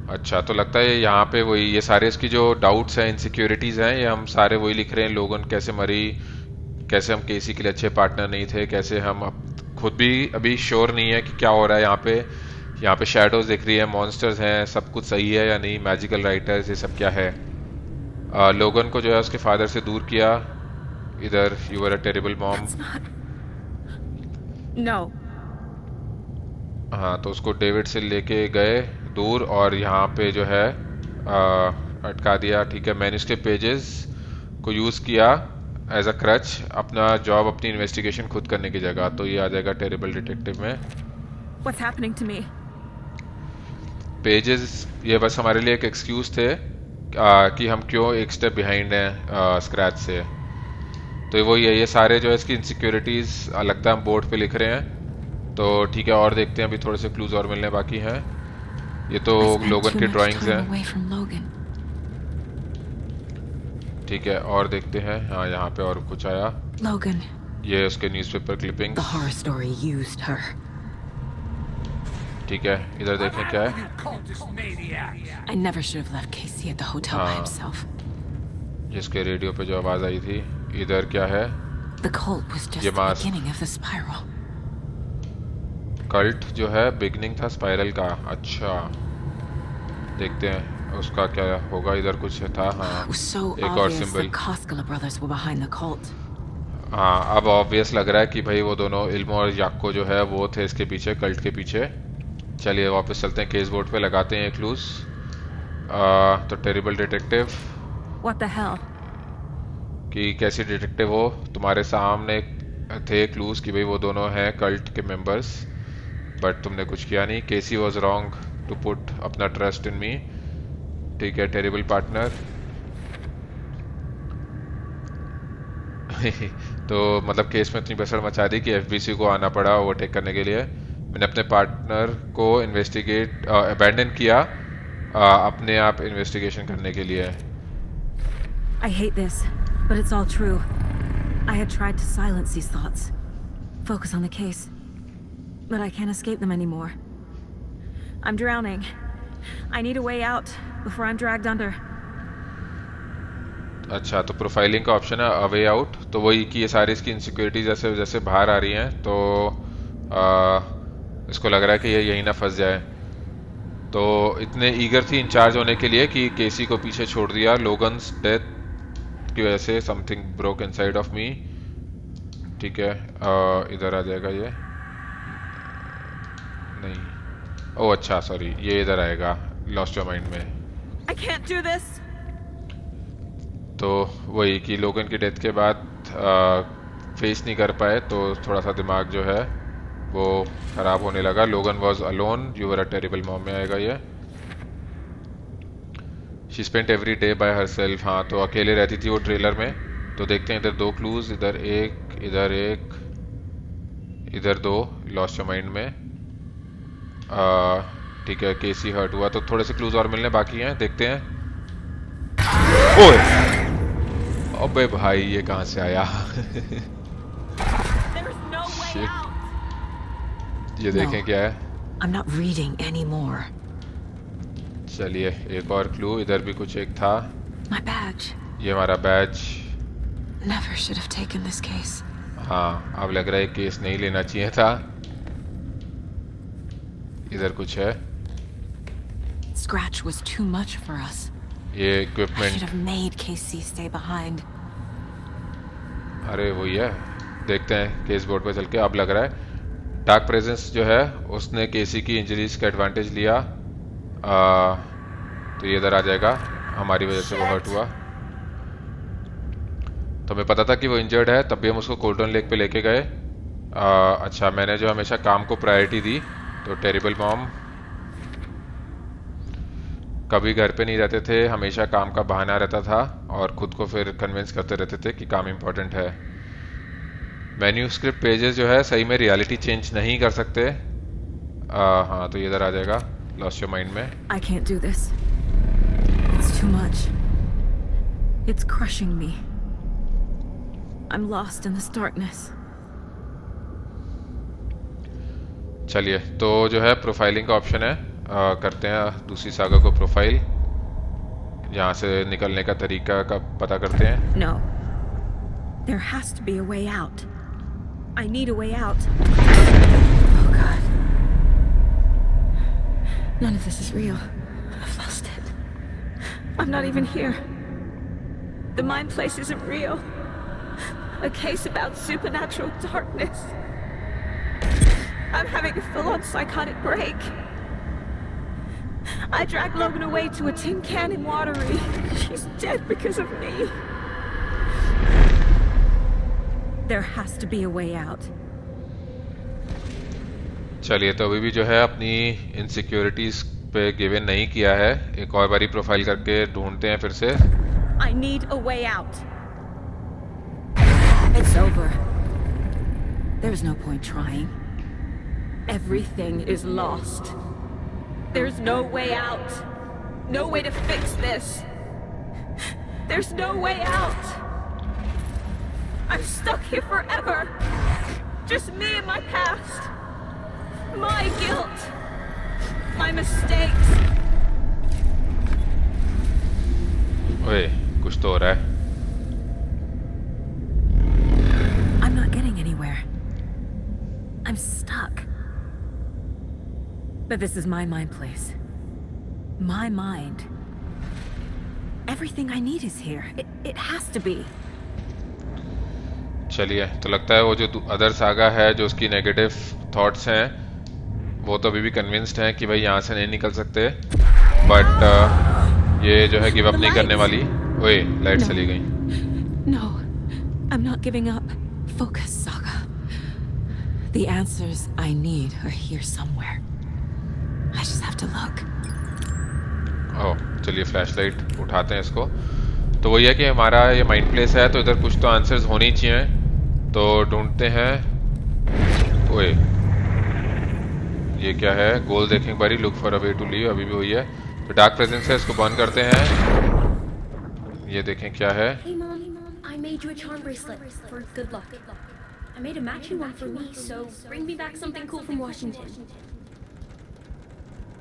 अच्छा, तो लगता है यहाँ पे वही ये सारे इसकी जो डाउट्स हैं, इनसिक्योरिटीज हैं, ये हम सारे वही लिख रहे हैं। लोगन कैसे मरी, कैसे हम केसी के लिए अच्छे पार्टनर नहीं थे, कैसे हम खुद भी अभी श्योर नहीं है कि क्या हो रहा है यहाँ पे। यहाँ पे शैडोज दिख रही है, मॉन्स्टर्स हैं, सब कुछ सही है या नहीं, मैजिकल राइटर्स, ये सब क्या है। लोगन को जो है उसके फादर से दूर किया। इधर you are a terrible mom. That's not. No. हाँ, तो उसको डेविड से लेके गए दूर और यहाँ पे जो है अटका दिया। ठीक है, मैंने उसके पेजेस को यूज़ किया एज अ क्रच, अपना जॉब अपनी इन्वेस्टिगेशन खुद करने की जगह। तो ये आ जाएगा टेरिबल डिटेक्टिव में। What's happening to me? Pages ये बस हमारे लिए एक एक्सक्यूज थे कि हम क्यों एक स्टेप बिहाइंड हैं स्क्रैच से। तो वो ये सारे जो है इसकी इनसिक्योरिटीज लगता है हम बोर्ड पे लिख रहे हैं। तो ठीक है, और देखते हैं, अभी थोड़े से क्लूज और मिलने बाकी हैं। ये तो I spent लोगन too की much ड्राइंग्स time हैं। away from Logan. ठीक है, और देखते हैं। हाँ, यहाँ पे और कुछ आया। Logan, ये उसके newspaper clippings. the horror story used her. ठीक है, इधर देखें क्या है। I never should have left Casey at the hotel by himself. जिसके रेडियो पे जो आवाज़ आई थी। इधर क्या है? The cult was just ये the mask। beginning of the spiral. Cult जो है बिगनिंग था स्पाइरल का। अच्छा, देखते हैं उसका क्या होगा। इधर कुछ था। हाँ, It was so एक और obvious symbol. the Koskela brothers were behind the cult. हाँ, अब ऑब्वियस लग रहा है कि भाई वो दोनों इल्मो और याक्को जो है वो थे इसके पीछे, कल्ट के पीछे। चलिए वापस चलते हैं केस बोर्ड पे, लगाते हैं क्लूज। तो terrible detective What the hell? कि कैसी डिटेक्टिव हो, तुम्हारे सामने थे क्लूज कि भाई वो दोनों हैं कल्ट के मेंबर्स, बट तुमने कुछ किया नहीं। केसी वॉज रॉन्ग टू पुट अपना ट्रस्ट इन मी। ठीक है, टेरिबल पार्टनर। तो मतलब केस में इतनी बसड़ मचा दी कि एफबीसी को आना पड़ा ओवरटेक करने के लिए। मैंने अपने पार्टनर को इन्वेस्टिगेट अबैंडन किया अपने आप इन्वेस्टिगेशन करने के लिए। I hate this, but it's all true. I had tried to silence these thoughts, focus on the case, but I can't escape them anymore. I'm drowning. I need a way out before I'm dragged under. अच्छा, तो प्रोफाइलिंग का ऑप्शन है अ वे आउट, तो वही कि ये सारी इसकी इनसिक्योरिटी जैसे जैसे बाहर आ रही हैं, तो इसको लग रहा है कि ये यहीं ना फंस जाए। तो इतने ईगर थी इंचार्ज होने के लिए कि केसी को पीछे छोड़ दिया। लोगन्स डेथ की वजह से something broke inside of me. ठीक है, इधर आ जाएगा ये, नहीं, ओह अच्छा सॉरी, ये इधर आएगा लॉस्ट योर माइंड में। I can't do this. तो वही कि लोगन की डेथ के बाद फेस नहीं कर पाए, तो थोड़ा सा दिमाग जो है वो खराब होने लगा। लोगन was alone, you were a terrible mom में आएगा ये। She spent every day bye her self, हाँ तो अकेले रहती थी वो ट्रेलर में। तो देखते हैं इधर 2 क्लूज, इधर एक, इधर एक, इधर 2 लॉस्ट योर माइंड में। ठीक है, केसी हर्ट हुआ, तो थोड़े से क्लूज और मिलने बाकी हैं, देखते हैं। ओए अबे भाई, ये कहाँ से आया? There's no way Shit. out. ये देखें क्या है। I'm not reading anymore. चलिए एक और क्लू, इधर भी कुछ एक था। My badge. ये हमारा batch. Never should have taken this case. हाँ, अब लग रहा है केस नहीं लेना चाहिए था। इधर कुछ है। Scratch was too much for us. ये I should equipment, have made KC stay behind. अरे वही है, देखते हैं केस बोर्ड पे चल के। अब लग रहा है डार्क प्रेजेंस जो है उसने केसी की इंजरीज का एडवांटेज लिया। तो ये इधर आ जाएगा, हमारी वजह से वो हर्ट हुआ। तो हमें पता था कि वो इंजर्ड है, तब भी हम उसको कोल्डन लेक पे लेके गए। अच्छा, मैंने जो हमेशा काम को प्रायोरिटी दी, तो टेरिबल मॉम कभी घर पे नहीं रहते थे, हमेशा काम का बहाना रहता था और खुद को फिर कन्विंस करते रहते थे कि काम इम्पोर्टेंट है। मैन्यूस्क्रिप्ट पेजेस जो है सही में रियलिटी चेंज नहीं कर सकते। हाँ तो ये इधर आ जाएगा लॉस्ट योर माइंड में। I can't do this. It's too much. It's crushing me. I'm lost in this darkness. चलिए, तो जो है प्रोफाइलिंग का ऑप्शन है, करते हैं दूसरी सागा को प्रोफाइल। यहाँ से निकलने का तरीका का पता करते हैं। No. There has to be a way out. I need a way out. Oh God. None of this is real. I've lost it. I'm not even here. The mind place isn't real. A case about supernatural darkness. I'm having a full-on psychotic break. I dragged Logan away to a tin can in Watery. She's dead because of me. There has to be a way out. चलिए, तो अभी भी जो है अपनी इनसिक्योरिटीज पे गिवन नहीं किया है। एक और बारी प्रोफाइल करके ढूंढते हैं फिर से। I need a way out. It's over. There's no point trying. Everything is lost. There's no way out. No way to fix this. There's no way out. I'm stuck here forever. Just me and my past. My guilt. My mistakes. ओए, कुछ तो हो रहा है। I'm not getting anywhere. I'm stuck. But this is my mind place. My mind. Everything I need is here. It has to be. चलिए, तो लगता है वो जो अदर सागा है, जो उसकी नेगेटिव थॉट्स हैं, वो तो अभी भी कन्विंस्ड हैं कि भाई यहाँ से नहीं निकल सकते। बट ये जो है गिव अप नहीं करने वाली। ओए, लाइट चली गई। No. I'm not giving up. Focus, Saga. The answers I need are here somewhere. I just have to look. ओह चलिए फ्लैशलाइट उठाते हैं इसको। तो वही है कि हमारा ये माइंड प्लेस है, तो इधर कुछ तो आंसर्स होने ही चाहिए, तो ढूंढते हैं। ओए ये क्या है? गोल देखें एक बारी, look for a way to leave, अभी भी वही है। तो डार्क प्रेजेंस है, इसको बंद करते हैं। ये देखें क्या है। Hey mom, I made you a charm bracelet for good luck. I made a matching one for me, so bring me back something cool from Washington.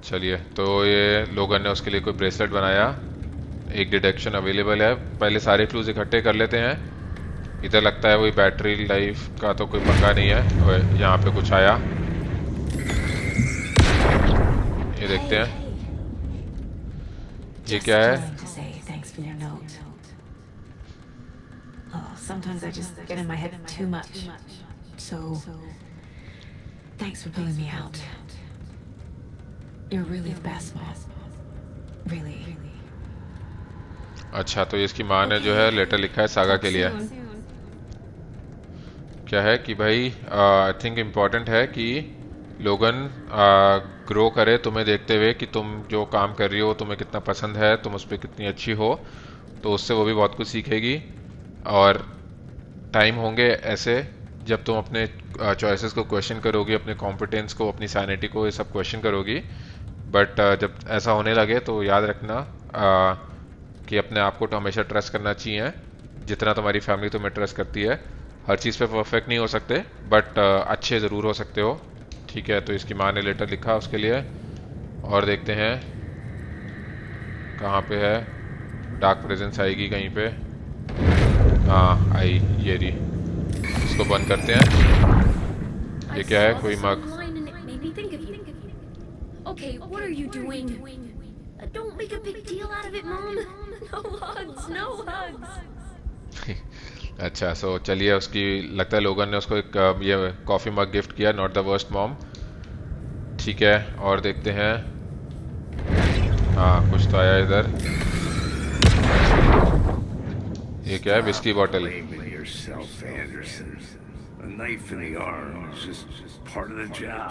चलिए, तो ये लोगन ने उसके लिए कोई ब्रेसलेट बनाया। एक डिटेक्शन अवेलेबल है, पहले सारे क्लूज इकट्ठे कर लेते हैं। इधर लगता है वही बैटरी लाइफ का तो कोई पंगा नहीं है। ओए यहाँ पे कुछ आया, ये देखते हैं ये क्या है। To say thanks for your note. Oh, sometimes I just get in my head too much. So, thanks for pulling me out. You're really the best, Mom. Really. अच्छा, तो इसकी माँ ने जो है लेटर लिखा है सागा के लिए। क्या है कि भाई आई थिंक इम्पोर्टेंट है कि लोगन ग्रो करे तुम्हें देखते हुए, कि तुम जो काम कर रही हो तुम्हें कितना पसंद है, तुम उस पर कितनी अच्छी हो, तो उससे वो भी बहुत कुछ सीखेगी। और टाइम होंगे ऐसे जब तुम अपने चॉइसेस को क्वेश्चन करोगी, अपने कॉम्पिटेंस को, अपनी सैनिटी को, ये सब क्वेश्चन करोगी। बट जब ऐसा होने लगे तो याद रखना कि अपने आप को तो हमेशा ट्रस्ट करना चाहिए, जितना तुम्हारी फैमिली तुम्हें ट्रस्ट करती है। हर चीज़ पे परफेक्ट नहीं हो सकते, बट अच्छे ज़रूर हो सकते हो। ठीक है, तो इसकी माँ ने लेटर लिखा उसके लिए, और देखते हैं कहाँ पे है। डार्क प्रेजेंस आएगी कहीं पे। हाँ आई, ये रही। इसको बंद करते हैं। ये क्या है? कोई मग। Okay, what are you doing? Don't make a big deal out of it, Mom. No hugs, no hugs. अच्छा, सो चलिए, उसकी लगता है लोगन ने उसको एक ये कॉफ़ी मग गिफ्ट किया। Not the worst mom. ठीक है, और देखते हैं। हाँ, कुछ तो आया इधर। ये क्या है? Whisky bottle. Blaming yourself, Anderson. A knife in the arm is just part of the job.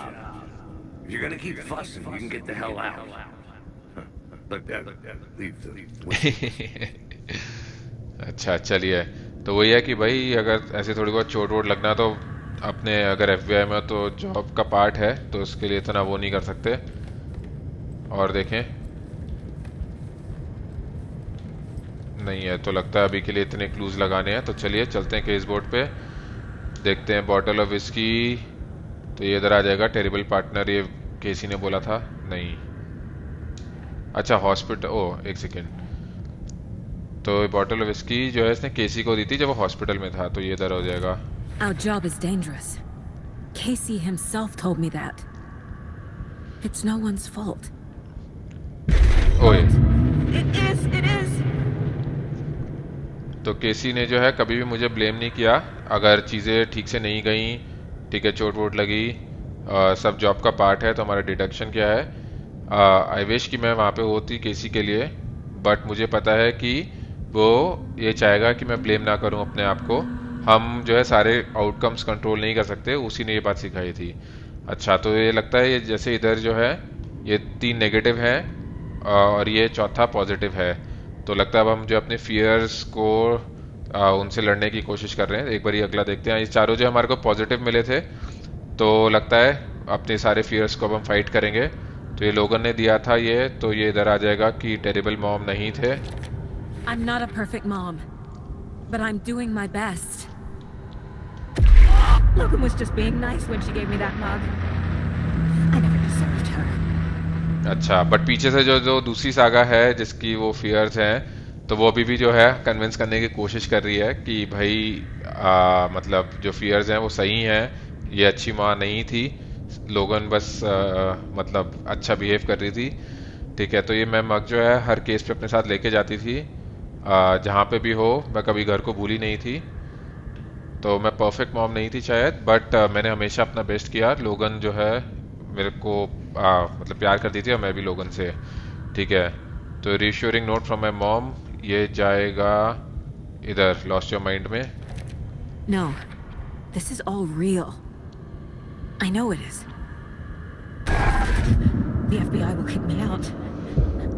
If you're gonna keep fussing, you can get the hell out. Look, leave the. अच्छा चलिए, तो वही है कि भाई अगर ऐसे थोड़ी बहुत चोट वोट लगना तो अपने, अगर FBI में तो जॉब का पार्ट है, तो उसके लिए इतना वो नहीं कर सकते। और देखें, नहीं है तो लगता है अभी के लिए इतने क्लूज लगाने हैं। तो चलिए चलते हैं केस बोर्ड पे, देखते हैं। बॉटल ऑफ विस्की, तो ये इधर आ जाएगा। टेरिबल पार्टनर, ये केसी ने बोला था। नहीं, अच्छा हॉस्पिटल। ओ एक सेकेंड, तो बॉटल ऑफ विस्की जो है इसने केसी को दी थी जब वो हॉस्पिटल में था, तो ये इधर हो जाएगा। Our job is dangerous. Casey himself told me that. It's no one's fault. ओए, It is. तो केसी ने जो है कभी भी मुझे ब्लेम नहीं किया अगर चीज़ें ठीक से नहीं गई। ठीक है, चोट वोट लगी, सब जॉब का पार्ट है। तो हमारा डिडक्शन क्या है? आई विश कि मैं वहाँ पे होती केसी के लिए, बट मुझे पता है कि वो ये चाहेगा कि मैं ब्लेम ना करूं अपने आप को। हम जो है सारे आउटकम्स कंट्रोल नहीं कर सकते, उसी ने ये बात सिखाई थी। अच्छा, तो ये लगता है ये जैसे इधर जो है ये 3 नेगेटिव है और ये चौथा पॉजिटिव है। तो लगता है अब हम जो अपने फियर्स को उनसे लड़ने की कोशिश कर रहे हैं। एक बार ये अगला देखते हैं। ये चारों जो हमारे को पॉजिटिव मिले थे, तो लगता है अपने सारे फियर्स को अब हम फाइट करेंगे। तो ये लोगन ने दिया था ये, तो ये इधर आ जाएगा कि टेरिबल मॉम नहीं थे। I'm not a perfect mom, but I'm doing my best. Logan was just being nice when she gave me that mug. I never deserved her. अच्छा, बट पीछे से जो दूसरी सागा है जिसकी वो फियर्स हैं, तो वो अभी भी जो है कन्विंस करने की कोशिश कर रही है कि भाई मतलब जो फियर्स हैं वो सही हैं, ये अच्छी माँ नहीं थी, लोगन बस मतलब अच्छा बिहेव कर रही थी। ठीक है, तो ये मैं मग जो है हर केस पे अपने साथ लेके जाती थी। जहाँ पे भी हो, मैं कभी घर को भूली नहीं थी। तो मैं परफेक्ट मॉम नहीं थी शायद, बट मैंने हमेशा अपना बेस्ट किया। लोगन जो है मेरे को मतलब प्यार करती थी और मैं भी लोगन से। ठीक है, तो रीश्योरिंग नोट फ्रॉम माई मॉम, ये जाएगा इधर लॉस्ट योर माइंड में। No, this is all real. I know it is. The FBI will kick me out.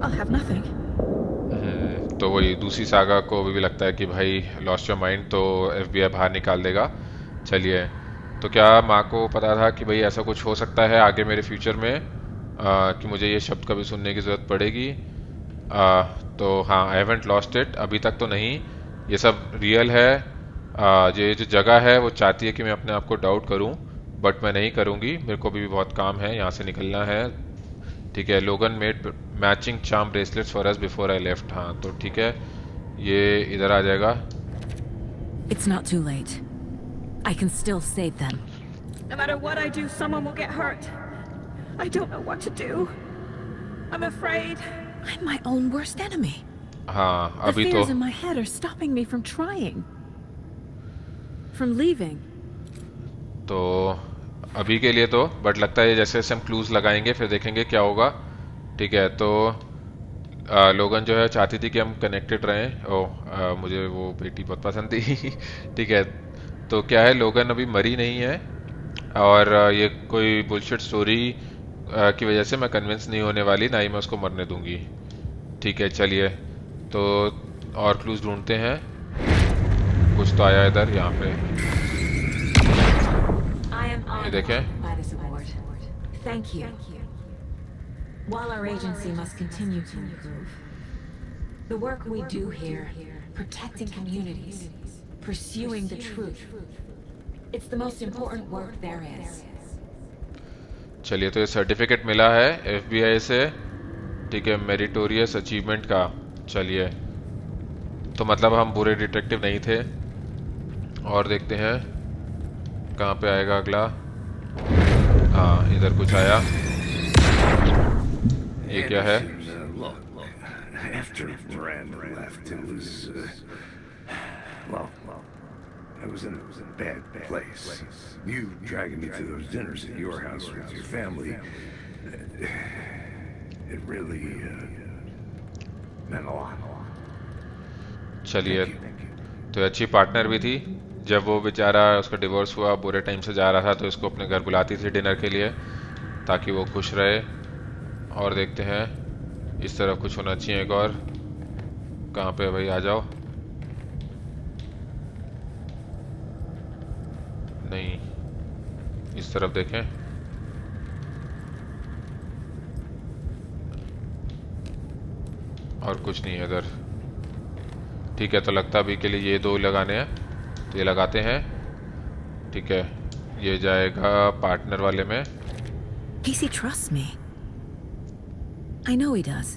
I'll have nothing. तो वही दूसरी सागा को भी लगता है कि भाई लॉस्ट योर माइंड, तो एफबीआई बाहर निकाल देगा। चलिए, तो क्या माँ को पता था कि भाई ऐसा कुछ हो सकता है आगे मेरे फ्यूचर में, कि मुझे ये शब्द कभी सुनने की ज़रूरत पड़ेगी? तो हाँ, आई हैवंट लॉस्ट इट, अभी तक तो नहीं। ये सब रियल है। ये जो जगह है वो चाहती है कि मैं अपने आप को डाउट करूं, बट मैं नहीं करूंगी। मेरे को भी बहुत काम है, यहाँ से निकलना है। ठीक है, लोगन made matching charm bracelets for us before I left. हाँ, तो ठीक है, ये इधर आ जाएगा। It's not too late. I can still save them. No matter what I do, someone will get hurt. I don't know what to do. I'm afraid. I'm my own worst enemy. हाँ, The अभी तो fears in my head are stopping me from trying. From leaving. तो अभी के लिए तो, बट लगता है जैसे जैसे हम क्लूज लगाएंगे फिर देखेंगे क्या होगा। ठीक है, तो लोगन जो है चाहती थी कि हम कनेक्टेड रहें। मुझे वो बेटी बहुत पसंद थी। ठीक है, तो क्या है, लोगन अभी मरी नहीं है, और ये कोई बुलशिट स्टोरी की वजह से मैं कन्विंस नहीं होने वाली, ना ही मैं उसको मरने दूंगी। ठीक है, चलिए, तो और क्लूज ढूंढते हैं। कुछ तो आया इधर, यहाँ पे ये देखें। By this award. Thank you. While our agency must continue to improve, the work we do here, protecting communities, pursuing the truth, it's the most important work there is. चलिए, तो ये सर्टिफिकेट मिला है एफबीआई से। ठीक है, मेरिटोरियस अचीवमेंट का। चलिए, तो मतलब हम बुरे डिटेक्टिव नहीं थे। और देखते हैं कहाँ पे आएगा अगला। हाँ, इधर कुछ आया। ये क्या है? Look, after Miranda left, it was, well, I was in a bad place. You dragging me to those dinners at your house with your family, it really meant a lot. चलिए, तो अच्छी पार्टनर भी थी। जब वो बेचारा उसका डिवोर्स हुआ, बुरे टाइम से जा रहा था, तो इसको अपने घर बुलाती थी डिनर के लिए, ताकि वो खुश रहे। और देखते हैं, इस तरफ कुछ होना चाहिए एक और। कहाँ पे भाई, आ जाओ। नहीं, इस तरफ देखें। और कुछ नहीं है इधर। ठीक है, तो लगता अभी के लिए ये दो लगाने हैं, तो ये लगाते हैं। ठीक है, ये जाएगा पार्टनर वाले में। Casey trusts me. I know he does.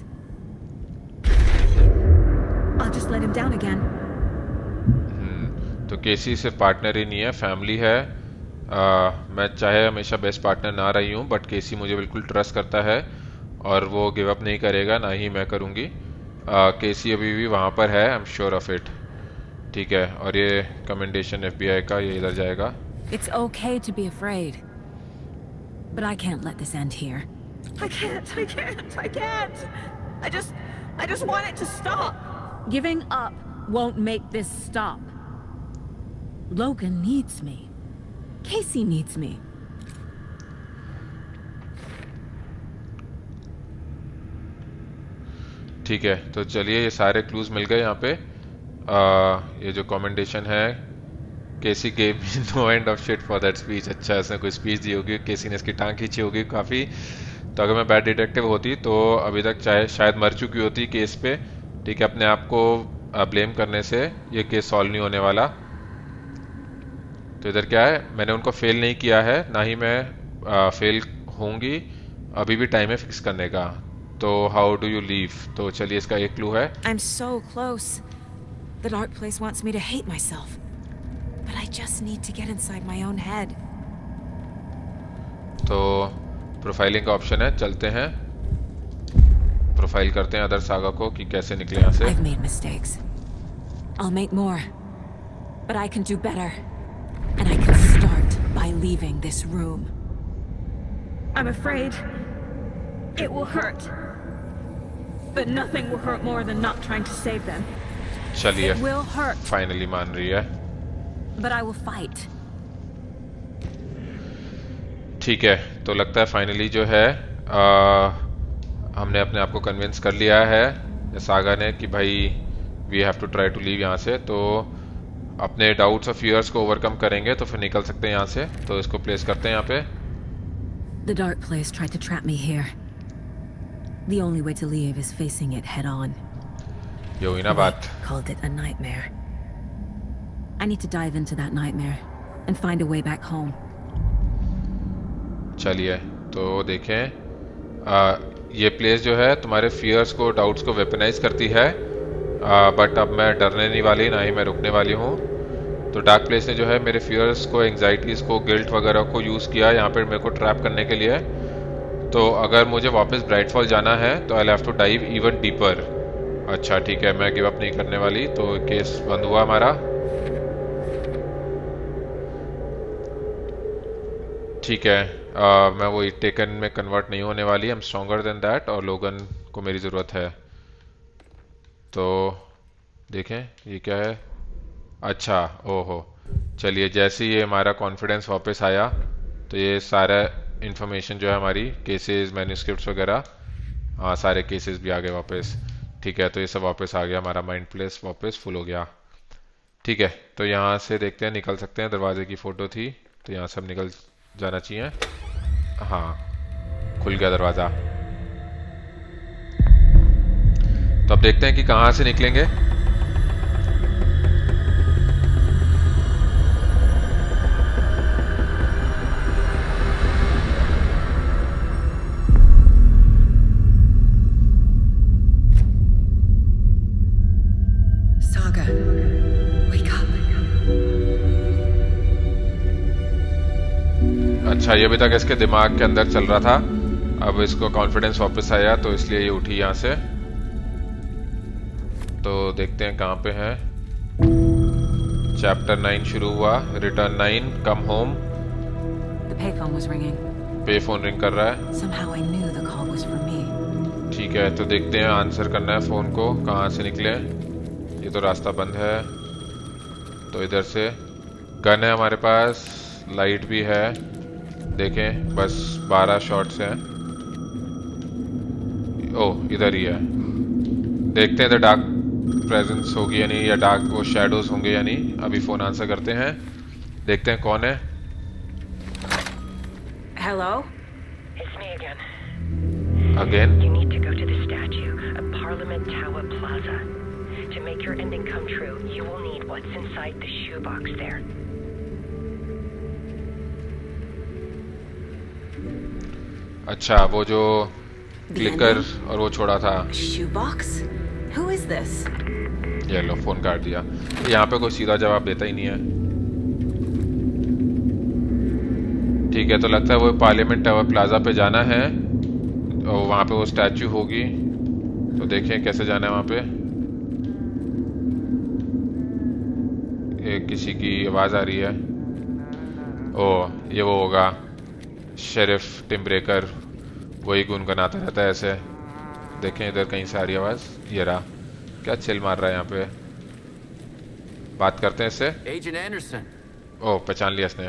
I'll just let him down again. तो केसी सिर्फ पार्टनर ही नहीं है, फैमिली है। मैं चाहे हमेशा बेस्ट पार्टनर ना रही हूँ, बट केसी मुझे बिल्कुल ट्रस्ट करता है, और वो गिव अप नहीं करेगा, ना ही मैं करूँगी। केसी अभी भी वहाँ पर है, I am sure of it. ठीक है, और ये कमेंडेशन एफबीआई का, ये इधर जाएगा। It's okay to be afraid. But I can't let this end here. I can't. I just want it to stop. Giving up won't make this stop. Logan needs me. Casey needs me. ठीक है, तो चलिए, ये सारे क्लूज मिल गए यहाँ पे। ये जो कमेंडेशन है, Casey gave me no end of shit for that speech. अच्छा, इसने कोई स्पीच दी होगी, केसी ने इसकी टांग खींची होगी काफ़ी। तो अगर मैं बैड डिटेक्टिव होती तो अभी तक चाहे शायद मर चुकी होती केस पे। ठीक है, अपने आप को ब्लेम करने से ये केस सॉल्व नहीं होने वाला। तो इधर क्या है, मैंने उनको फेल नहीं किया है, ना ही मैं फेल होंगी। अभी भी टाइम है फिक्स करने का। तो हाउ डू यू लीव? तो चलिए, इसका एक क्लू है। I'm so close. The dark place wants me to hate myself. But I just need to get inside my own head. तो प्रोफाइलिंग का ऑप्शन है, चलते हैं प्रोफाइल करते हैं अदर सागा को कि कैसे निकले यहाँ से। I've made mistakes. I'll make more. But I can do better. And I can start by leaving this room. I'm afraid it will hurt. But nothing will hurt more than not trying to save them. चलिए, It will hurt. फाइनली मान रही है। But I will fight. ठीक है, तो लगता है फाइनली जो है हमने अपने आप को कन्विंस कर लिया है सागा ने कि भाई we have to try to leave यहाँ से। तो अपने डाउट्स और फियर्स को ओवरकम करेंगे तो फिर निकल सकते हैं यहाँ से। तो इसको प्लेस करते हैं यहाँ पे। The dark place tried to trap me here. The only way to leave is facing it head on. ये हुई ना बात। Called it a nightmare. I need to dive into that nightmare and find a way back home. चलिए तो देखें ये प्लेस जो है तुम्हारे फियर्स को डाउट्स को वेपनाइज करती है, बट अब मैं डरने नहीं वाली, ना ही मैं रुकने वाली हूँ। तो डार्क प्लेस ने जो है मेरे फियर्स को, एंग्जाइटीज को, गिल्ट वगैरह को यूज़ किया यहाँ पर मेरे को ट्रैप करने के लिए। तो अगर मुझे वापस ब्राइटफॉल जाना है तो I have to dive even deeper. अच्छा ठीक है, मैं गिव अप नहीं करने वाली। तो केस बंद हुआ हमारा। ठीक है, मैं वो टेकन में कन्वर्ट नहीं होने वाली। I am stronger than that, और लोगन को मेरी ज़रूरत है। तो देखें ये क्या है। अच्छा ओहो, चलिए जैसे ही ये हमारा कॉन्फिडेंस वापस आया तो ये सारा इंफॉर्मेशन जो है हमारी केसेस, मैन्यूस्क्रिप्ट्स वगैरह, हाँ सारे केसेस भी आ गए वापस। ठीक है, तो ये सब वापस आ गया, हमारा माइंड प्लेस वापस फुल हो गया। ठीक है, तो यहाँ से देखते हैं निकल सकते हैं। दरवाजे की फ़ोटो थी तो यहाँ से हम निकल जाना चाहिए। हाँ खुल गया दरवाज़ा। तो अब देखते हैं कि कहाँ से निकलेंगे। Saga, wake up. अच्छा, ये अभी तक इसके दिमाग के अंदर चल रहा था, अब इसको कॉन्फिडेंस वापस आया तो इसलिए ये उठी यहाँ से। तो देखते हैं कहाँ पे है। चैप्टर 9 शुरू हुआ, return 9, come home. The payphone was ringing. पे फोन रिंग कर रहा है। Somehow I knew the call was for me. ठीक है, तो देखते हैं आंसर करना है फोन को, कहाँ से निकले। ये तो रास्ता बंद है, तो इधर से। गन है हमारे पास, लाइट भी है। देखें बस 12 शॉट्स हैं। ओह इधर ही है। देखते हैं इधर डार्क प्रेजेंस होगी या नहीं, या डार्क वो शैडोज होंगे या नहीं। अभी फोन आंसर करते हैं, देखते हैं कौन है। Hello? It's me again. Again? You need to go to the statue of Parliament Tower Plaza. To make your ending come true, you will need what's inside the shoebox there. अच्छा, वो जो क्लिकर और वो छोड़ा था। Shoebox? Who is this? ये लो, फोन काट दिया। यहाँ पे कोई सीधा जवाब देता ही नहीं है। ठीक है, तो लगता है वो पार्लियामेंट टावर प्लाजा पे जाना है और वहाँ पे वो स्टैचू होगी। तो देखें कैसे जाना है वहाँ पे। किसी की आवाज़ आ रही है। ओह ये वो होगा शेरिफ टिम ब्रेकर, वही गुनगुनाता रहता है ऐसे। देखें इधर कहीं से आ रही आवाज़। ये रहा, क्या चिल मार रहा है यहाँ पे। बात करते हैं इससे। Agent Anderson. ओह पहचान लिया इसने।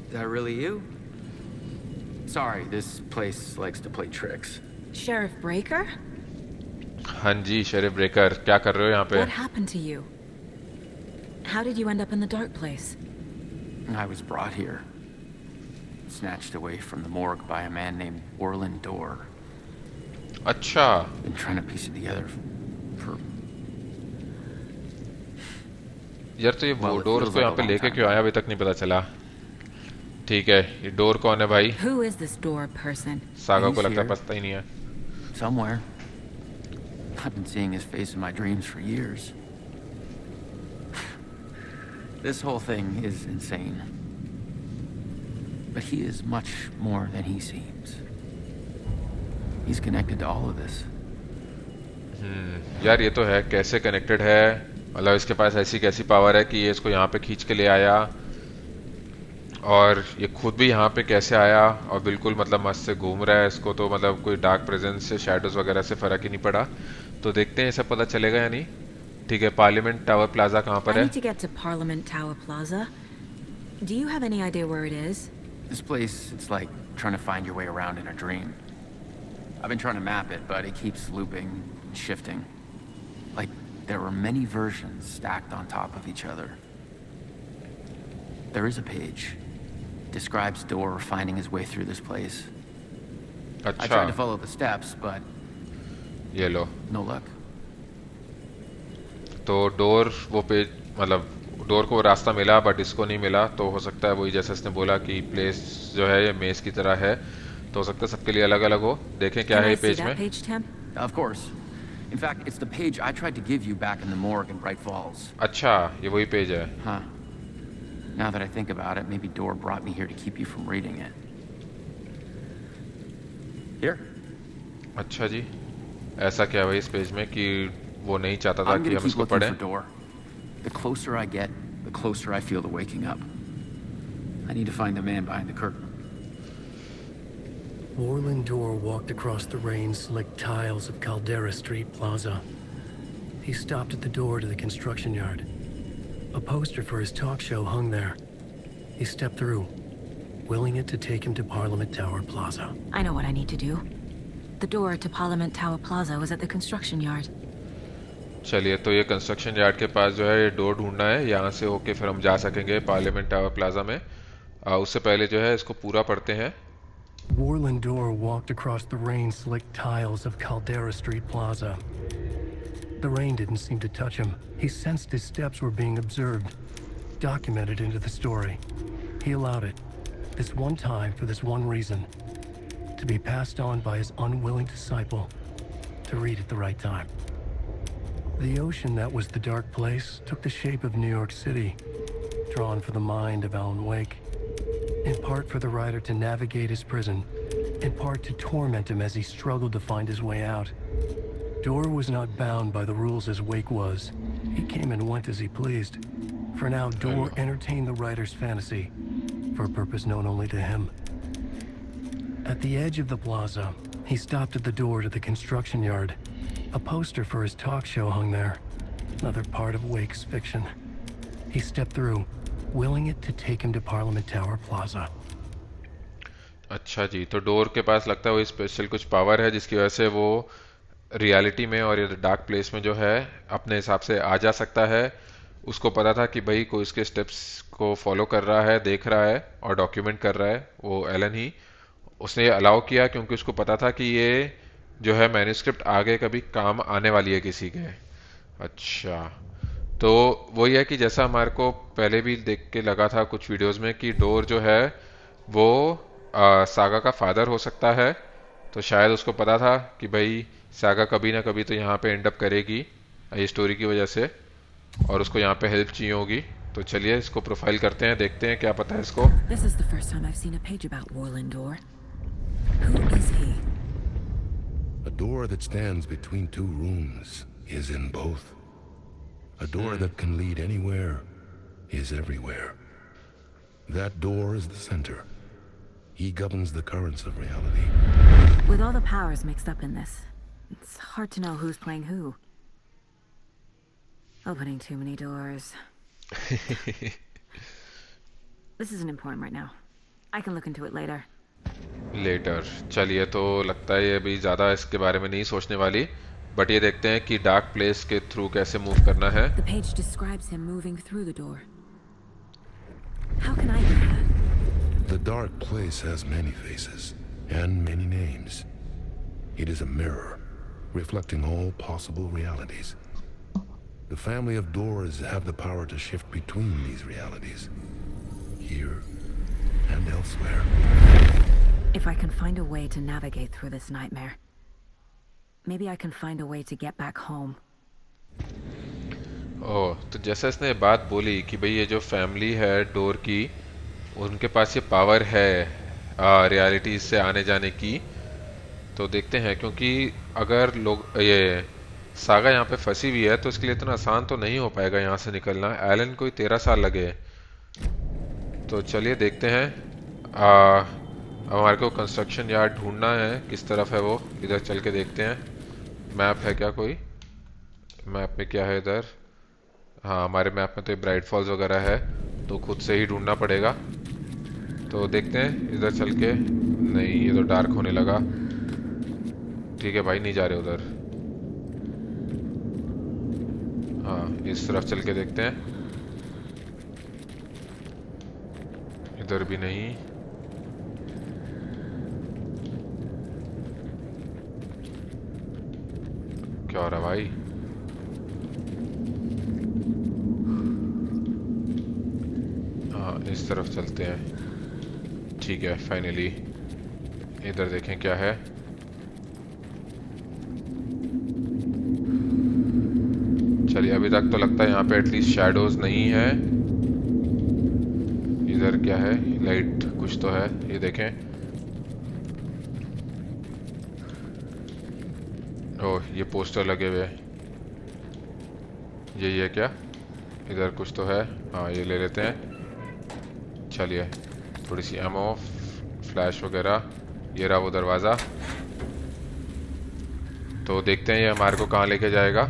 Is that really you? Sorry, this place likes to play tricks. Sheriff Breaker? हाँ जी शेरिफ ब्रेकर, क्या कर रहे हो यहाँ पे? What happened to you? How did you end up in the dark place? I was brought here, snatched away from the morgue by a man named Orland Dorr. अच्छा, Been trying to piece it together for यार तो ये वो Well, it डोर feels को यहाँ like a पे long लेके time. क्यों आया अभी तक नहीं पता चला। ठीक है, ये डोर कौन है भाई? Who is this door person? Saga को He's लगता है here. पता ही नहीं है। somewhere. I've been seeing his face in my dreams for years. This whole thing is insane. But he is much more than he seems. He's connected to all of this. यार ये तो है, कैसे कनेक्टेड है, मतलब इसके पास ऐसी कैसी पावर है कि ये इसको यहाँ पे खींच के ले आया, और ये खुद भी यहाँ पे कैसे आया, और बिल्कुल मतलब मस्त से घूम रहा है। इसको तो मतलब कोई डार्क प्रेजेंस से, शैडोज वगैरह से फर्क ही नहीं पड़ा। तो देखते हैं ये सब पता चलेगा या नहीं। ठीक है, पार्लियामेंट टावर प्लाजा कहाँ पर I है? need to get to Parliament Tower Plaza. Do you have any idea where it is? This place, it's like trying to find your way around in a dream. I've been trying to map it, but it keeps looping and shifting. Like there were many versions stacked on top of each other. There is a page. Describes Door finding his way through this place. I tried to follow the steps, but ये लो no luck. तो डोर वो पेज मतलब डोर को वो रास्ता मिला बट इसको नहीं मिला, तो हो सकता है वही जैसे इसने बोला कि प्लेस जो है ये मेज की तरह है, तो हो सकता है सबके लिए अलग अलग हो। देखें क्या है ये पेज में। Of course. In fact, it's the page I tried to give you back in the morgue in Bright Falls. अच्छा, ये वही पेज है। Huh. Now that I think about it, maybe Door brought me here to keep you from reading it. Here. अच्छा जी, ऐसा क्या है इस पेज में कि वो नहीं चाहता था कि हम इसको पढ़ें। The closer I get, the closer I feel to waking up. I need to find the man behind the curtain. Orland Dorr walked across the rain-slicked tiles of Caldera Street Plaza. He stopped at the door to the construction yard. A poster for his talk show hung there. He stepped through, willing it to take him to Parliament Tower Plaza. I know what I need to do. The door to Parliament Tower Plaza was at the construction yard. चलिए, तो ये कंस्ट्रक्शन यार्ड के पास जो है ये डोर ढूंढना है, यहाँ से होके फिर हम जा सकेंगे पार्लियामेंट टावर प्लाजा में। उससे पहले जो है इसको पूरा पढ़ते हैं। Orland Dorr walked across the rain-slicked tiles of Caldera Street Plaza. The rain didn't seem to touch him. He sensed his steps were being observed, documented into the story. He allowed it, this one time for this one reason, to be passed on by his unwilling disciple, to read at the right time. The ocean that was the dark place took the shape of New York City, drawn for the mind of Alan Wake, in part for the writer to navigate his prison, in part to torment him as he struggled to find his way out. Dorr was not bound by the rules as Wake was. He came and went as he pleased. For now, Dorr entertained the writer's fantasy, for a purpose known only to him. At the edge of the plaza, he stopped at the door to the construction yard. A poster for his talk show hung there, another part of Wake's fiction. He stepped through, willing it to take him to Parliament Tower Plaza. अच्छा जी, तो डोर के पास लगता है वो स्पेशल कुछ पावर है जिसकी वजह से वो रियलिटी में और ये डार्क प्लेस में जो है अपने हिसाब से आ जा सकता है। उसको पता था कि भाई कोई इसके स्टेप्स को फॉलो कर रहा है, देख रहा है और डॉक्यूमेंट कर रहा है, वो एलन ही। उसने ये अलाउ किया क्योंकि उसको पता था कि ये जो है मैन्युस्क्रिप्ट आगे कभी काम आने वाली है किसी के। अच्छा, तो वही है कि जैसा हमारे को पहले भी देख के लगा था कुछ वीडियोस में कि डोर जो है वो सागा का फादर हो सकता है, तो शायद उसको पता था कि भाई सागा कभी ना कभी तो यहाँ पे एंड अप करेगी ये स्टोरी की वजह से, और उसको यहाँ पे हेल्प चाहिए होगी। तो चलिए इसको प्रोफाइल करते हैं, देखते हैं क्या पता है इसको। This is the first time I've seen a page about Orland Dorr. Who is he? A door that stands between two rooms is in both. A door that can lead anywhere is everywhere. That door is the center. He governs the currents of reality. With all the powers mixed up in this, it's hard to know who's playing who. Opening too many doors. This isn't important right now. I can look into it later. Later. चलिए, तो लगता है ये अभी ज़्यादा इसके बारे में नहीं सोचने वाली, बट ये देखते हैं कि डार्क प्लेस के थ्रू कैसे मूव करना है। The page describes him moving through the door. How can I do that? The dark place has many faces and many names. It is a mirror, reflecting all possible realities. The family of Doors have the power to shift between these realities, here and elsewhere. If I can find a way to navigate through this nightmare, maybe I can find a way to get back home. ओह, तो जैसे इसने बात बोली कि भाई ये जो फैमिली है डोर की, उनके पास ये पावर है रियलिटी से आने जाने की, तो देखते हैं। क्योंकि अगर लोग ये सागा यहाँ पे फंसी हुई है तो इसके लिए इतना आसान तो नहीं हो पाएगा यहाँ से निकलना। एलन को 13 साल लगे, तो चलिए देखते हैं। हमारे को कंस्ट्रक्शन यार्ड ढूंढना है, किस तरफ है वो, इधर चल के देखते हैं। मैप है क्या कोई? मैप में क्या है इधर? हाँ, हमारे मैप में तो ये ब्राइट फॉल्स वगैरह है, तो खुद से ही ढूंढना पड़ेगा। तो देखते हैं इधर चल के। नहीं, ये तो डार्क होने लगा। ठीक है भाई, नहीं जा रहे उधर। हाँ, इस तरफ चल के देखते हैं। इधर भी नहीं। क्या हो रहा भाई? हाँ, इस तरफ चलते हैं। ठीक है, फाइनली इधर देखें क्या है। चलिए, अभी तक तो लगता है यहाँ पे एटलीस्ट शैडोज नहीं है। इधर क्या है? लाइट कुछ तो है, ये देखें। ओह, ये पोस्टर लगे हुए हैं। यही है क्या? इधर कुछ तो है। हाँ, ये ले लेते हैं। चलिए, थोड़ी सी एमो, फ्लैश वगैरह। ये रहा वो दरवाज़ा। तो देखते हैं ये हमारे को कहाँ लेके जाएगा।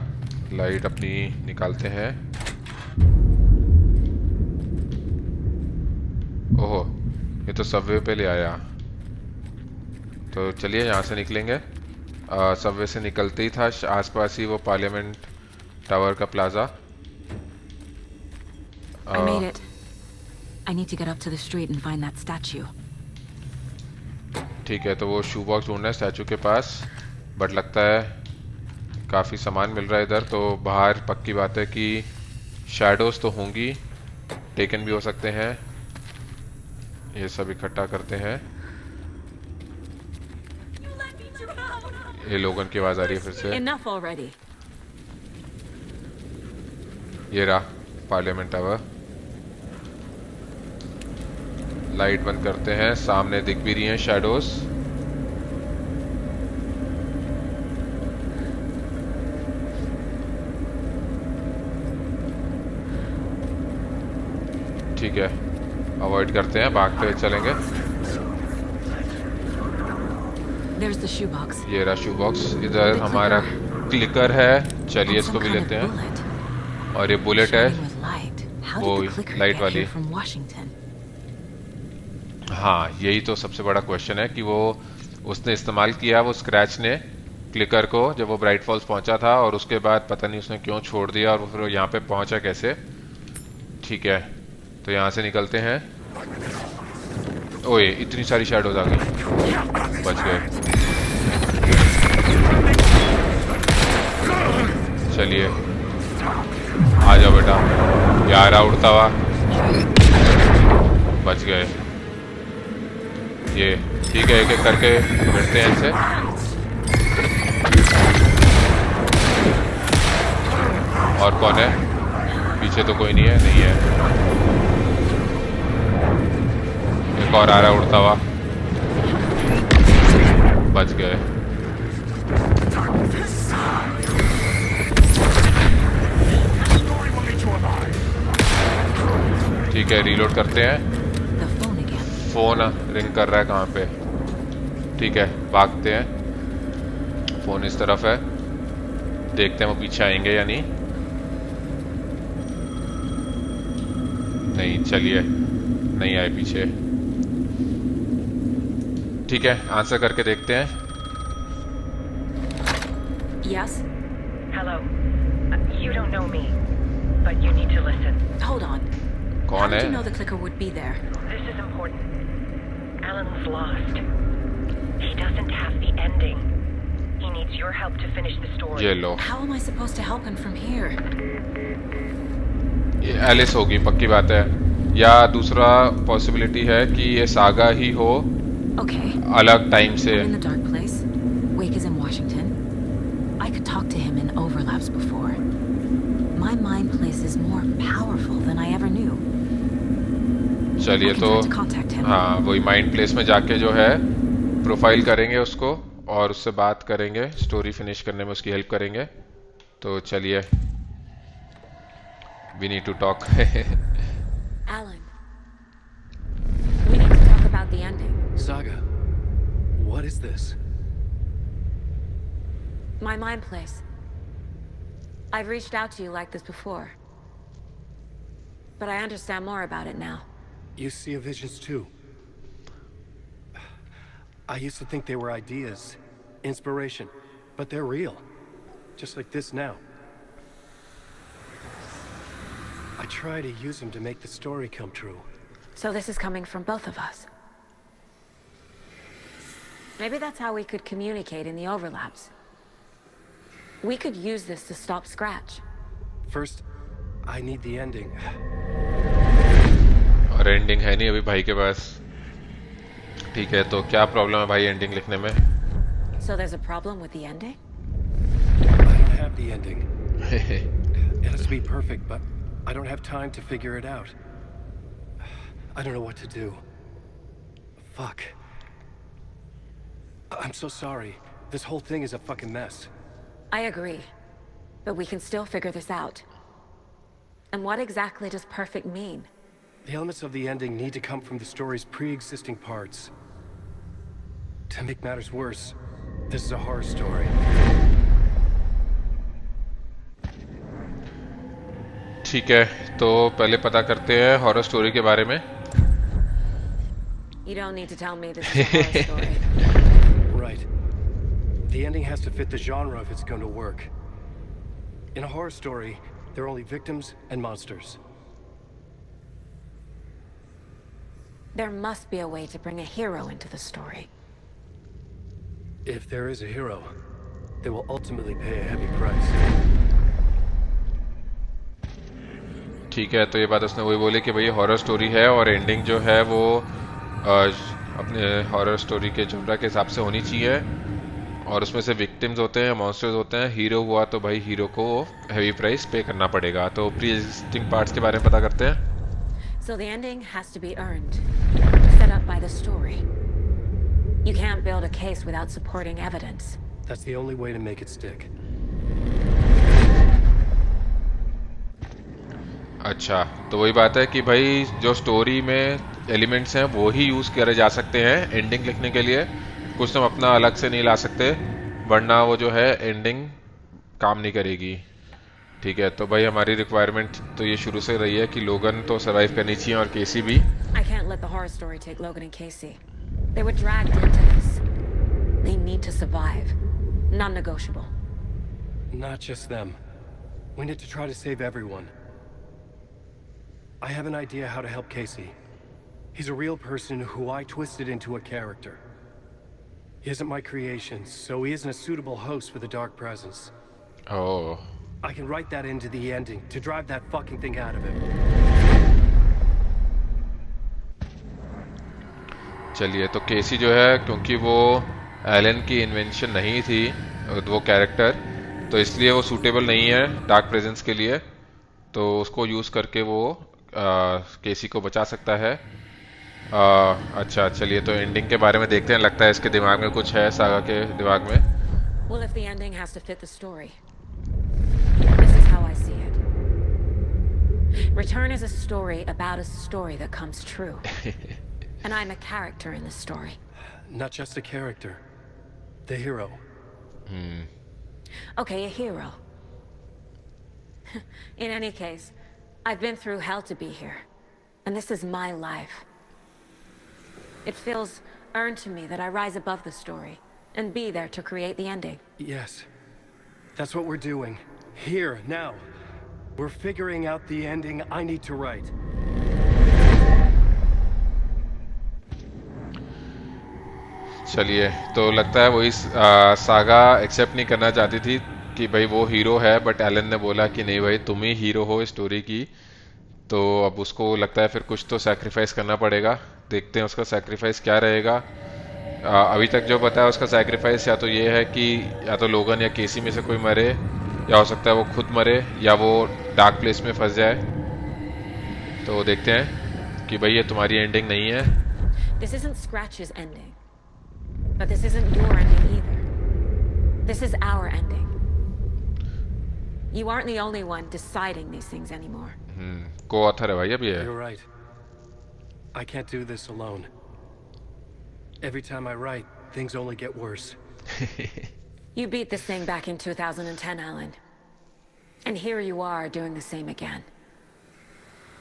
लाइट अपनी निकालते हैं। ओहो, ये तो सबवे पे ले आया। तो चलिए यहाँ से निकलेंगे। सबवे से निकलते ही था आसपास ही वो पार्लियामेंट टावर का plaza. I made it. I need to get up to the street and find that statue. ठीक है, तो वो शू बॉक्स ढूंढना है स्टैचू के पास। बट लगता है काफ़ी सामान मिल रहा है इधर। तो बाहर पक्की बात है कि शैडोज तो होंगी, टेकन भी हो सकते हैं। ये सब इकट्ठा करते हैं। ये लोगन की आवाज़ आ रही है फिर से। Enough already. ये रहा पार्लियामेंट टावर। लाइट बंद करते हैं। सामने दिख भी रही हैं शैडोज। ठीक है, अवॉइड करते हैं, भागते हुए चलेंगे। There's the shoebox. ये रहा शू बॉक्स। इधर हमारा क्लिकर है। चलिए, इसको भी लेते हैं। और ये बुलेट है, वो लाइट वाली। हाँ, यही तो सबसे बड़ा क्वेश्चन है कि वो उसने इस्तेमाल किया, वो स्क्रैच ने, क्लिकर को, जब वो ब्राइट फॉल्स पहुंचा था। और उसके बाद पता नहीं उसने क्यों छोड़ दिया, और वो फिर यहाँ पे पहुंचा कैसे। ठीक है, तो यहाँ से निकलते हैं। ओए, इतनी सारी शैडोज आ गई। बच गए। चलिए, आ जाओ बेटा। यार, उड़ता हुआ। बच गए। ये ठीक है, एक एक करके मिलते हैं इनसे। और कौन है पीछे? तो कोई नहीं है। नहीं है। एक और आ रहा उड़ता हुआ। बच गए। ठीक है, रीलोड करते हैं। फोन रिंग कर रहा है कहाँ पे? ठीक है, भागते हैं। फोन इस तरफ है। देखते हैं वो पीछे आएंगे या नहीं। नहीं, चलिए, नहीं आए पीछे। ठीक है, आंसर करके देखते हैं। Yes? Hello. You don't know me, but you need to listen. Hold on. कौन How did है? you know the clicker would be there? This is important. Alan's lost. He doesn't have the ending. He needs your help to finish the story. ये लो। How am I supposed to help him from here? ये एलिस होगी, पक्की बात है। या दूसरा पॉसिबिलिटी है कि ये सागा ही हो, Okay. अलग टाइम से। I'm in the dark place. Wake is in Washington. I could talk to him in overlaps before. My mind place is more powerful than I ever knew. चलिए, तो हाँ, वही माइंड प्लेस में जाके जो है प्रोफाइल करेंगे उसको, और उससे बात करेंगे, स्टोरी फिनिश करने में उसकी हेल्प करेंगे। तो चलिए, we need to talk. Alan, we need to talk about the ending. Saga, what is this? My mind place. I've reached out to you like this before. But I understand more about it now. You see visions too. I used to think they were ideas, inspiration, but they're real. Just like this now. I try to use them to make the story come true. So this is coming from both of us. Maybe that's how we could communicate in the overlaps. We could use this to stop Scratch. First, I need the ending. और एंडिंग है नहीं अभी भाई के पास. ठीक है, तो क्या प्रॉब्लम है भाई एंडिंग लिखने में? So there's a problem with the ending? I don't have the ending. It has to be perfect, but I don't have time to figure it out. I don't know what to do. Fuck. I'm so sorry. This whole thing is a fucking mess. I agree. But we can still figure this out. And what exactly does perfect mean? The elements of the ending need to come from the story's pre-existing parts. To make matters worse, this is a horror story. ठीक है, तो पहले पता करते हैं हॉरर स्टोरी के बारे में. You don't need to tell me this is a horror story. Right. The ending has to fit the genre if it's going to work. In a horror story, there are only victims and monsters. There must be a way to bring a hero into the story. If there is a hero, they will ultimately pay a heavy price. ठीक है, तो ये बात उसने वही बोली कि भाई हॉरर स्टोरी है और एंडिंग जो है वो अपने हॉरर स्टोरी के जॉनरा के हिसाब से होनी चाहिए और उसमें से विक्टिम्स होते हैं, मॉन्स्टर्स होते हैं. हीरो हुआ तो भाई हीरो को हेवी प्राइस पे करना पड़ेगा. तो प्री एग्जिस्टिंग पार्ट्स के बारे में पता करते हैं. So the ending has to be earned, set up by the story. You can't build a case without supporting evidence. That's the only way to make it stick. अच्छा, तो वही बात है कि भाई जो स्टोरी में एलिमेंट्स हैं वो ही यूज़ करे जा सकते हैं एंडिंग लिखने के लिए. कुछ तुम अपना अलग से नहीं ला सकते, वरना वो जो है एंडिंग काम नहीं करेगी. ठीक है, तो भाई हमारी रिक्वायरमेंट तो ये शुरू से रही है कि लोगन तो सर्वाइव करनी चाहिए और केसी भी. I can't let the horror story take Logan and Casey. They were dragged into this. They need to survive. Non-negotiable. Not just them. We need to try to save everyone. I have an idea how to help Casey. He's a real person who I twisted into a character. He isn't my creation, so he isn't a suitable host for the Dark Presence. Oh. I can write that into the ending to drive that fucking thing out of him. चलिए, तो केसी जो है क्योंकि वो एलन की इन्वेंशन नहीं थी वो कैरेक्टर, तो इसलिए वो सूटेबल नहीं है डार्क प्रेजेंस के लिए. तो उसको यूज़ करके वो केसी को बचा सकता है. अच्छा, चलिए तो एंडिंग के बारे में देखते हैं. लगता है इसके दिमाग में कुछ है, सागा के दिमाग में. Well, if the ending has to fit the story, this is how I see it. Return is a story about a story that comes true. And I'm a character in the story. Not just a character. The hero. Okay, a hero. In any case, I've been through hell to be here. And this is my life. It feels earned to me that I rise above the story and be there to create the ending. Yes. That's what we're doing. Here, now. We're figuring out the ending I need to write. चलिए, तो लगता है वही सागा एक्सेप्ट नहीं करना चाहती थी कि भाई वो हीरो है, बट एलन ने बोला कि नहीं भाई तुम ही हीरो हो स्टोरी की. तो अब उसको लगता है फिर कुछ तो सैक्रिफाइस करना पड़ेगा. देखते हैं उसका सैक्रिफाइस क्या रहेगा. अभी तक जो बताया उसका सैक्रिफाइस या तो ये है कि या तो लोगन या केसी में से कोई मरे, या हो सकता है वो खुद मरे, या वो डार्क प्लेस में फंस जाए. तो देखते हैं कि भाई ये तुम्हारी एंडिंग नहीं है. This isn't Scratch's ending. But this isn't your ending either. This is our ending. You aren't the only one deciding these things anymore. Co-author है भाई अब ये. You're right. I can't do this alone. Every time I write, things only get worse. You beat this thing back in 2010, Alan. And here you are doing the same again.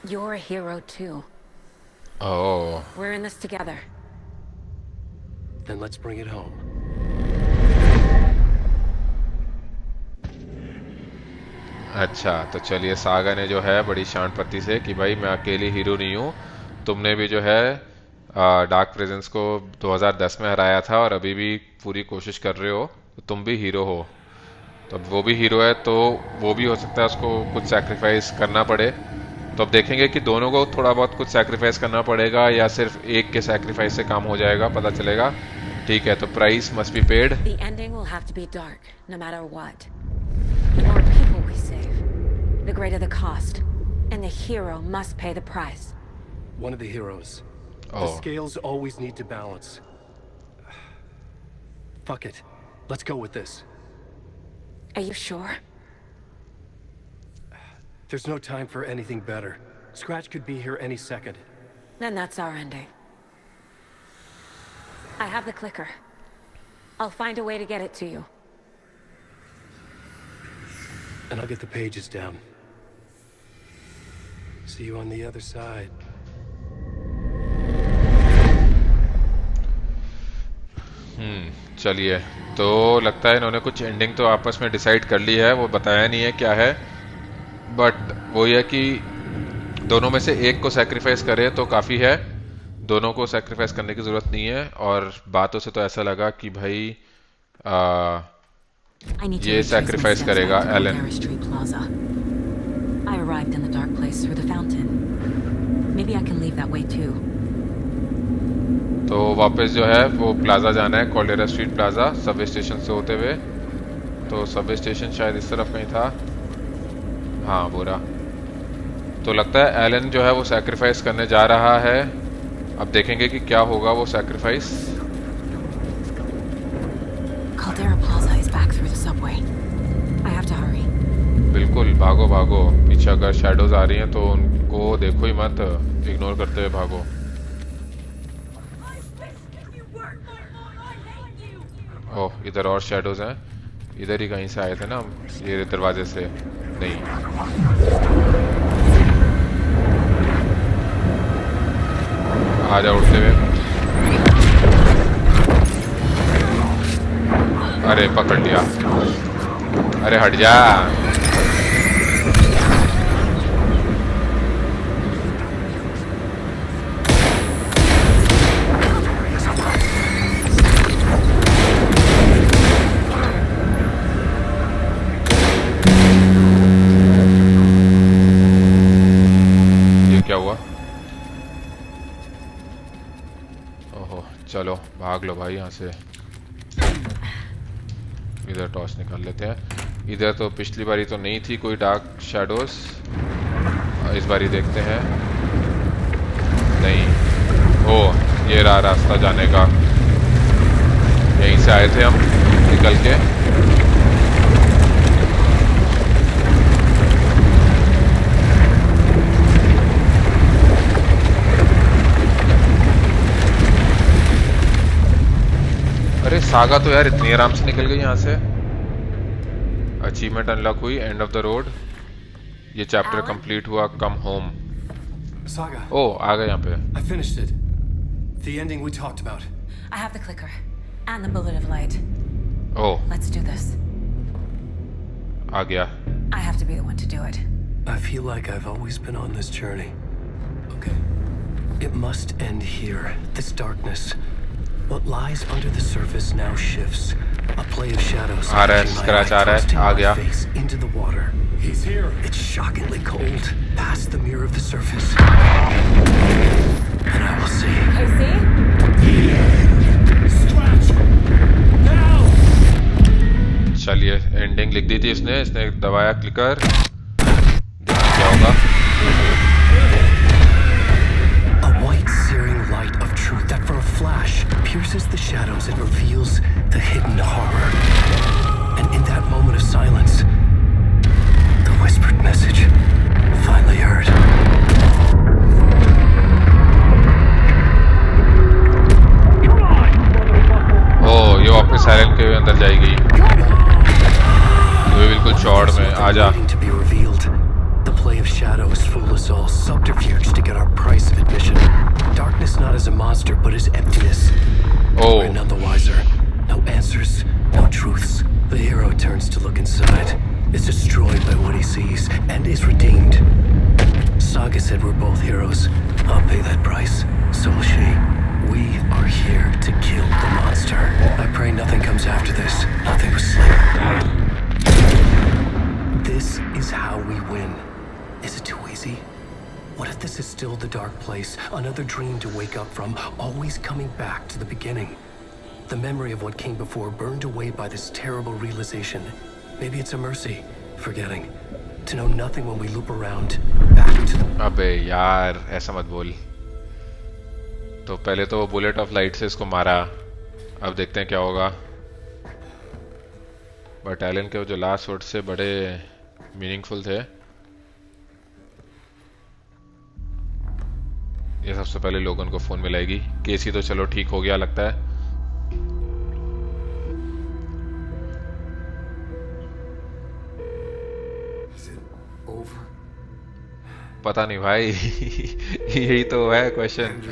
You're a hero too. Oh. We're in this together. Then let's bring it home. अच्छा, तो चलिए सागा ने जो है बड़ी शांतपत्ती से कि भाई मैं अकेली हीरो नहीं हूँ, तुमने भी जो है डार्क प्रेजेंस को 2010 में हराया था और अभी भी पूरी कोशिश कर रहे हो, तो तुम भी हीरो हो। तो अब वो भी हीरो है तो वो भी हो सकता है उसको कुछ सैक्रिफाइस करना पड़े। तो अब देखेंगे कि दोनों को थोड़ा बहुत कुछ सैक्रिफाइस करना पड़ेगा या सिर्फ एक के सैक्रिफाइस से काम हो जाएगा, पता चलेगा। ठीक है, तो price must be paid. The ending will have to be dark, no matter what. The more people we save, the greater the cost, and the hero must pay the price. One of the heroes. Oh. The scales always need to balance. Fuck it. Let's go with this. Are you sure? There's no time for anything better. Scratch could be here any second. Then that's our ending. I have the clicker. I'll find a way to get it to you. And I'll get the pages down. See you on the other side. चलिए, तो लगता है इन्होंने कुछ एंडिंग तो आपस में डिसाइड कर ली है, वो बताया नहीं है क्या है, बट वो ये कि दोनों में से एक को सैक्रिफाइस करे तो काफ़ी है, दोनों को सैक्रिफाइस करने की ज़रूरत नहीं है। और बातों से तो ऐसा लगा कि भाई ये सैक्रिफाइस करेगा Elon. I arrived in the dark place through the fountain. Maybe I can leave that way too. तो वापस जो है वो प्लाजा जाना है, cholera street plaza, Subway station से होते हुए। तो सबवे स्टेशन शायद इस तरफ कहीं था, हाँ बुरा। तो लगता है एलन जो है वो सैक्रिफाइस करने जा रहा है, अब देखेंगे कि क्या होगा वो sacrifice. Caldera Plaza is back through the subway. I have to hurry. बिल्कुल, भागो भागो, पीछे अगर शैडोज आ रही हैं तो उनको देखो ही मत, इग्नोर करते हुए भागो। ओह, इधर और शैडोज हैं, इधर ही कहीं से आए थे ना हम, ये दरवाजे से नहीं। आ जा उड़ते हुए। अरे पकड़ लिया, अरे हट जा। क्या हुआ? ओहो, चलो भाग लो भाई यहाँ से। इधर टॉर्च निकाल लेते हैं। इधर तो पिछली बारी तो नहीं थी कोई डार्क शैडोज, इस बारी देखते हैं। नहीं, ओ ये रहा रास्ता जाने का, यहीं से आए थे हम निकल के। अरे सागा तो यार इतनी आराम से निकल गई यहाँ से। अचीवमेंट अनलॉक हुई, एंड ऑफ द रोड। ये चैप्टर कंप्लीट हुआ, कम होम। Saga. ओ आ गए यहाँ पे। I finished it. The ending we talked about. I have the clicker and the bullet of light. Oh. Let's do this. आ गया। I have to be the one to do it. I feel like I've always been on this journey. Okay. It must end here. This darkness. What lies under the surface now shifts. A play of shadows. आ रहा है, स्क्रैच आ रहा है, आ गया। Into the water. He's here. It's shockingly cold. Past the mirror of the surface. And I will see. Casey? Scratch! Now! चलिए, एंडिंग लिख दी थी इसने दबाया क्लिकर, देखिए क्या होगा। A white searing light of truth that for a flash pierces the shadows and reveals the hidden horror. And in that moment of silence, the whispered message finally heard. ओ ये वापस साइलेंट के अंदर जाएगी, ये बिल्कुल शॉर्ट में। आजा। To be revealed, the play of shadows heroes fool us all. Subterfuge to get our price of admission. Darkness not as a monster, but as emptiness. We're none the wiser. No answers, no truths. The hero turns to look inside. Is destroyed by what he sees, and is redeemed. Saga said we're both heroes. I'll pay that price. So will she. We are here to kill the monster. I pray nothing comes after this. Nothing was slain. This is how we win. Is it too easy? What if this is still the dark place? Another dream to wake up from, always coming back to the beginning. The memory of what came before burned away by this terrible realization. Maybe it's a mercy, forgetting. To know nothing when we loop around, back to the... अबे यार ऐसा मत बोल। तो पहले तो वो बुलेट ऑफ लाइट से इसको मारा, अब देखते हैं क्या होगा। बट एलन के जो लास्ट वर्ड से बड़े मीनिंगफुल थे। ये सबसे पहले लोगन को फोन मिलाएगी। केसी तो चलो ठीक हो गया लगता है। पता नहीं भाई यही तो है क्वेश्चन।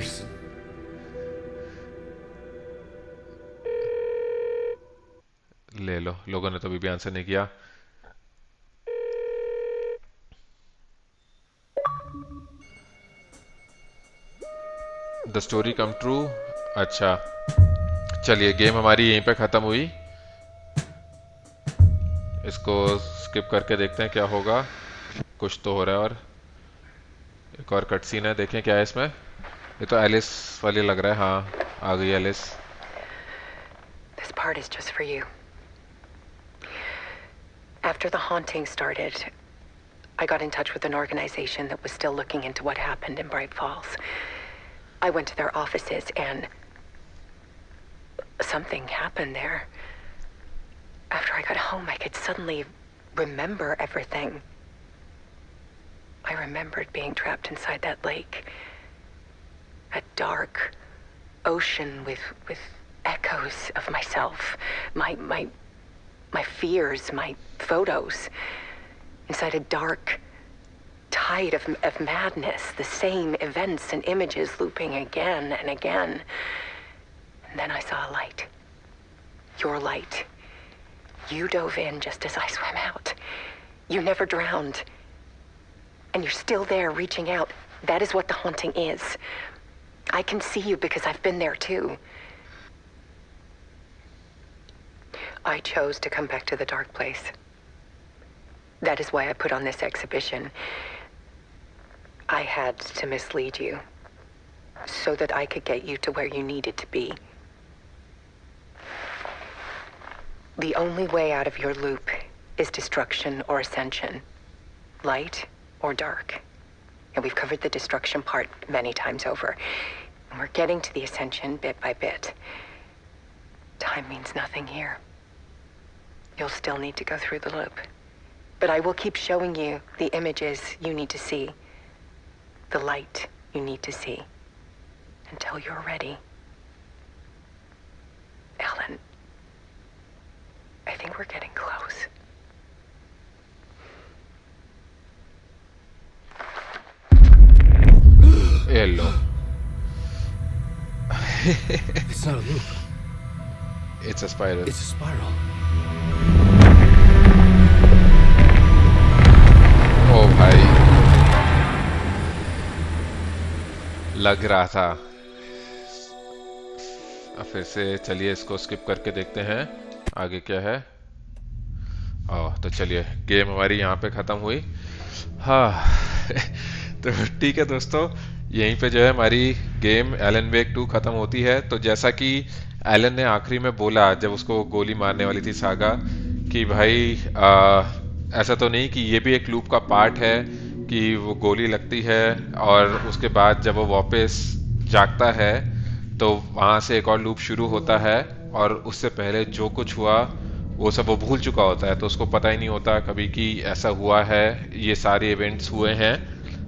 ले लो, लोगों ने तो अभी भी आंसर नहीं किया। The story come true. अच्छा चलिए, गेम हमारी यहीं पे खत्म हुई। इसको स्किप करके देखते हैं क्या होगा। कुछ तो हो रहा है और एक और कट सीन है, देखें क्या है इसमें। ये तो एलिस वाली लग रहा है। हाँ आ गई Alice. This part is just for you. After the haunting started, I got in touch with an organization that was still looking into what happened in Bright Falls. I went to their offices and something happened there. After I got home, I could suddenly remember everything. I remembered being trapped inside that lake. A dark ocean with echoes of myself. My fears, my photos. Inside a dark tide of madness. The same events and images looping again and again. And then I saw a light. Your light. You dove in just as I swam out. You never drowned. And you're still there reaching out. That is what the haunting is. I can see you because I've been there too. I chose to come back to the dark place. That is why I put on this exhibition. I had to mislead you so that I could get you to where you needed to be. The only way out of your loop is destruction or ascension. Light or dark. And we've covered the destruction part many times over. And we're getting to the ascension bit by bit. Time means nothing here. You'll still need to go through the loop. But I will keep showing you the images you need to see. The light you need to see. Until you're ready. Ellen, I think we're getting close. Hello. It's not a loop. It's a spiral. It's a spiral. ओ भाई, लग रहा था। अब फिर से चलिए इसको स्किप करके देखते हैं आगे क्या है। तो चलिए, गेम हमारी यहाँ पे खत्म हुई। हाँ तो ठीक है दोस्तों, यहीं पे जो है हमारी गेम एलन वेक 2 खत्म होती है। तो जैसा कि एलन ने आखिरी में बोला जब उसको गोली मारने वाली थी सागा, कि भाई ऐसा तो नहीं कि ये भी एक लूप का पार्ट है कि वो गोली लगती है और उसके बाद जब वो वापस जागता है तो वहाँ से एक और लूप शुरू होता है, और उससे पहले जो कुछ हुआ वो सब वो भूल चुका होता है। तो उसको पता ही नहीं होता कभी कि ऐसा हुआ है, ये सारे इवेंट्स हुए हैं।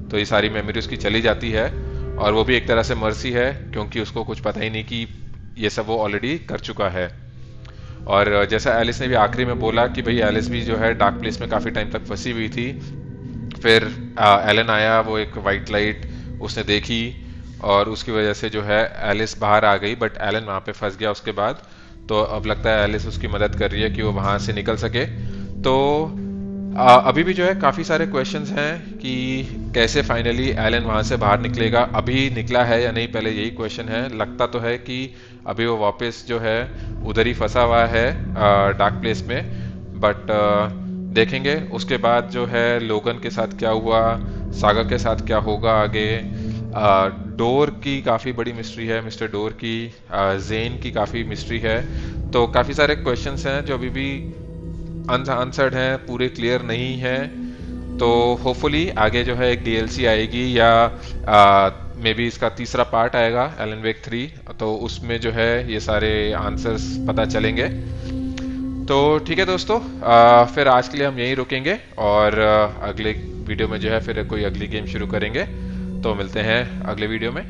तो ये सारी मेमोरी उसकी चली जाती है, और वो भी एक तरह से मर्सी है क्योंकि उसको कुछ पता ही नहीं कि ये सब वो ऑलरेडी कर चुका है। और जैसा एलिस ने भी आखिरी में बोला कि भाई एलिस भी जो है डार्क प्लेस में काफ़ी टाइम तक फंसी हुई थी, फिर एलन आया, वो एक वाइट लाइट उसने देखी और उसकी वजह से जो है एलिस बाहर आ गई, बट एलन वहाँ पे फंस गया उसके बाद। तो अब लगता है एलिस उसकी मदद कर रही है कि वो वहाँ से निकल सके। तो अभी भी जो है काफ़ी सारे क्वेश्चंस हैं कि कैसे फाइनली एलन वहाँ से बाहर निकलेगा, अभी निकला है या नहीं, पहले यही क्वेश्चन है। लगता तो है कि अभी वो वापस जो है उधर ही फंसा हुआ है डार्क प्लेस में, बट देखेंगे उसके बाद जो है लोगन के साथ क्या हुआ, सागा के साथ क्या होगा आगे। डोर की काफ़ी बड़ी मिस्ट्री है, मिस्टर डोर की, जेन की काफ़ी मिस्ट्री है। तो काफ़ी सारे क्वेश्चंस हैं जो अभी भी अनआंसर्ड हैं, पूरे क्लियर नहीं हैं। तो होपफुली आगे जो है एक डीएलसी आएगी या मे बी इसका तीसरा पार्ट आएगा एलन वेक 3, तो उसमें जो है ये सारे आंसर्स पता चलेंगे। तो ठीक है दोस्तों, फिर आज के लिए हम यहीं रुकेंगे और अगले वीडियो में जो है फिर कोई अगली गेम शुरू करेंगे। तो मिलते हैं अगले वीडियो में।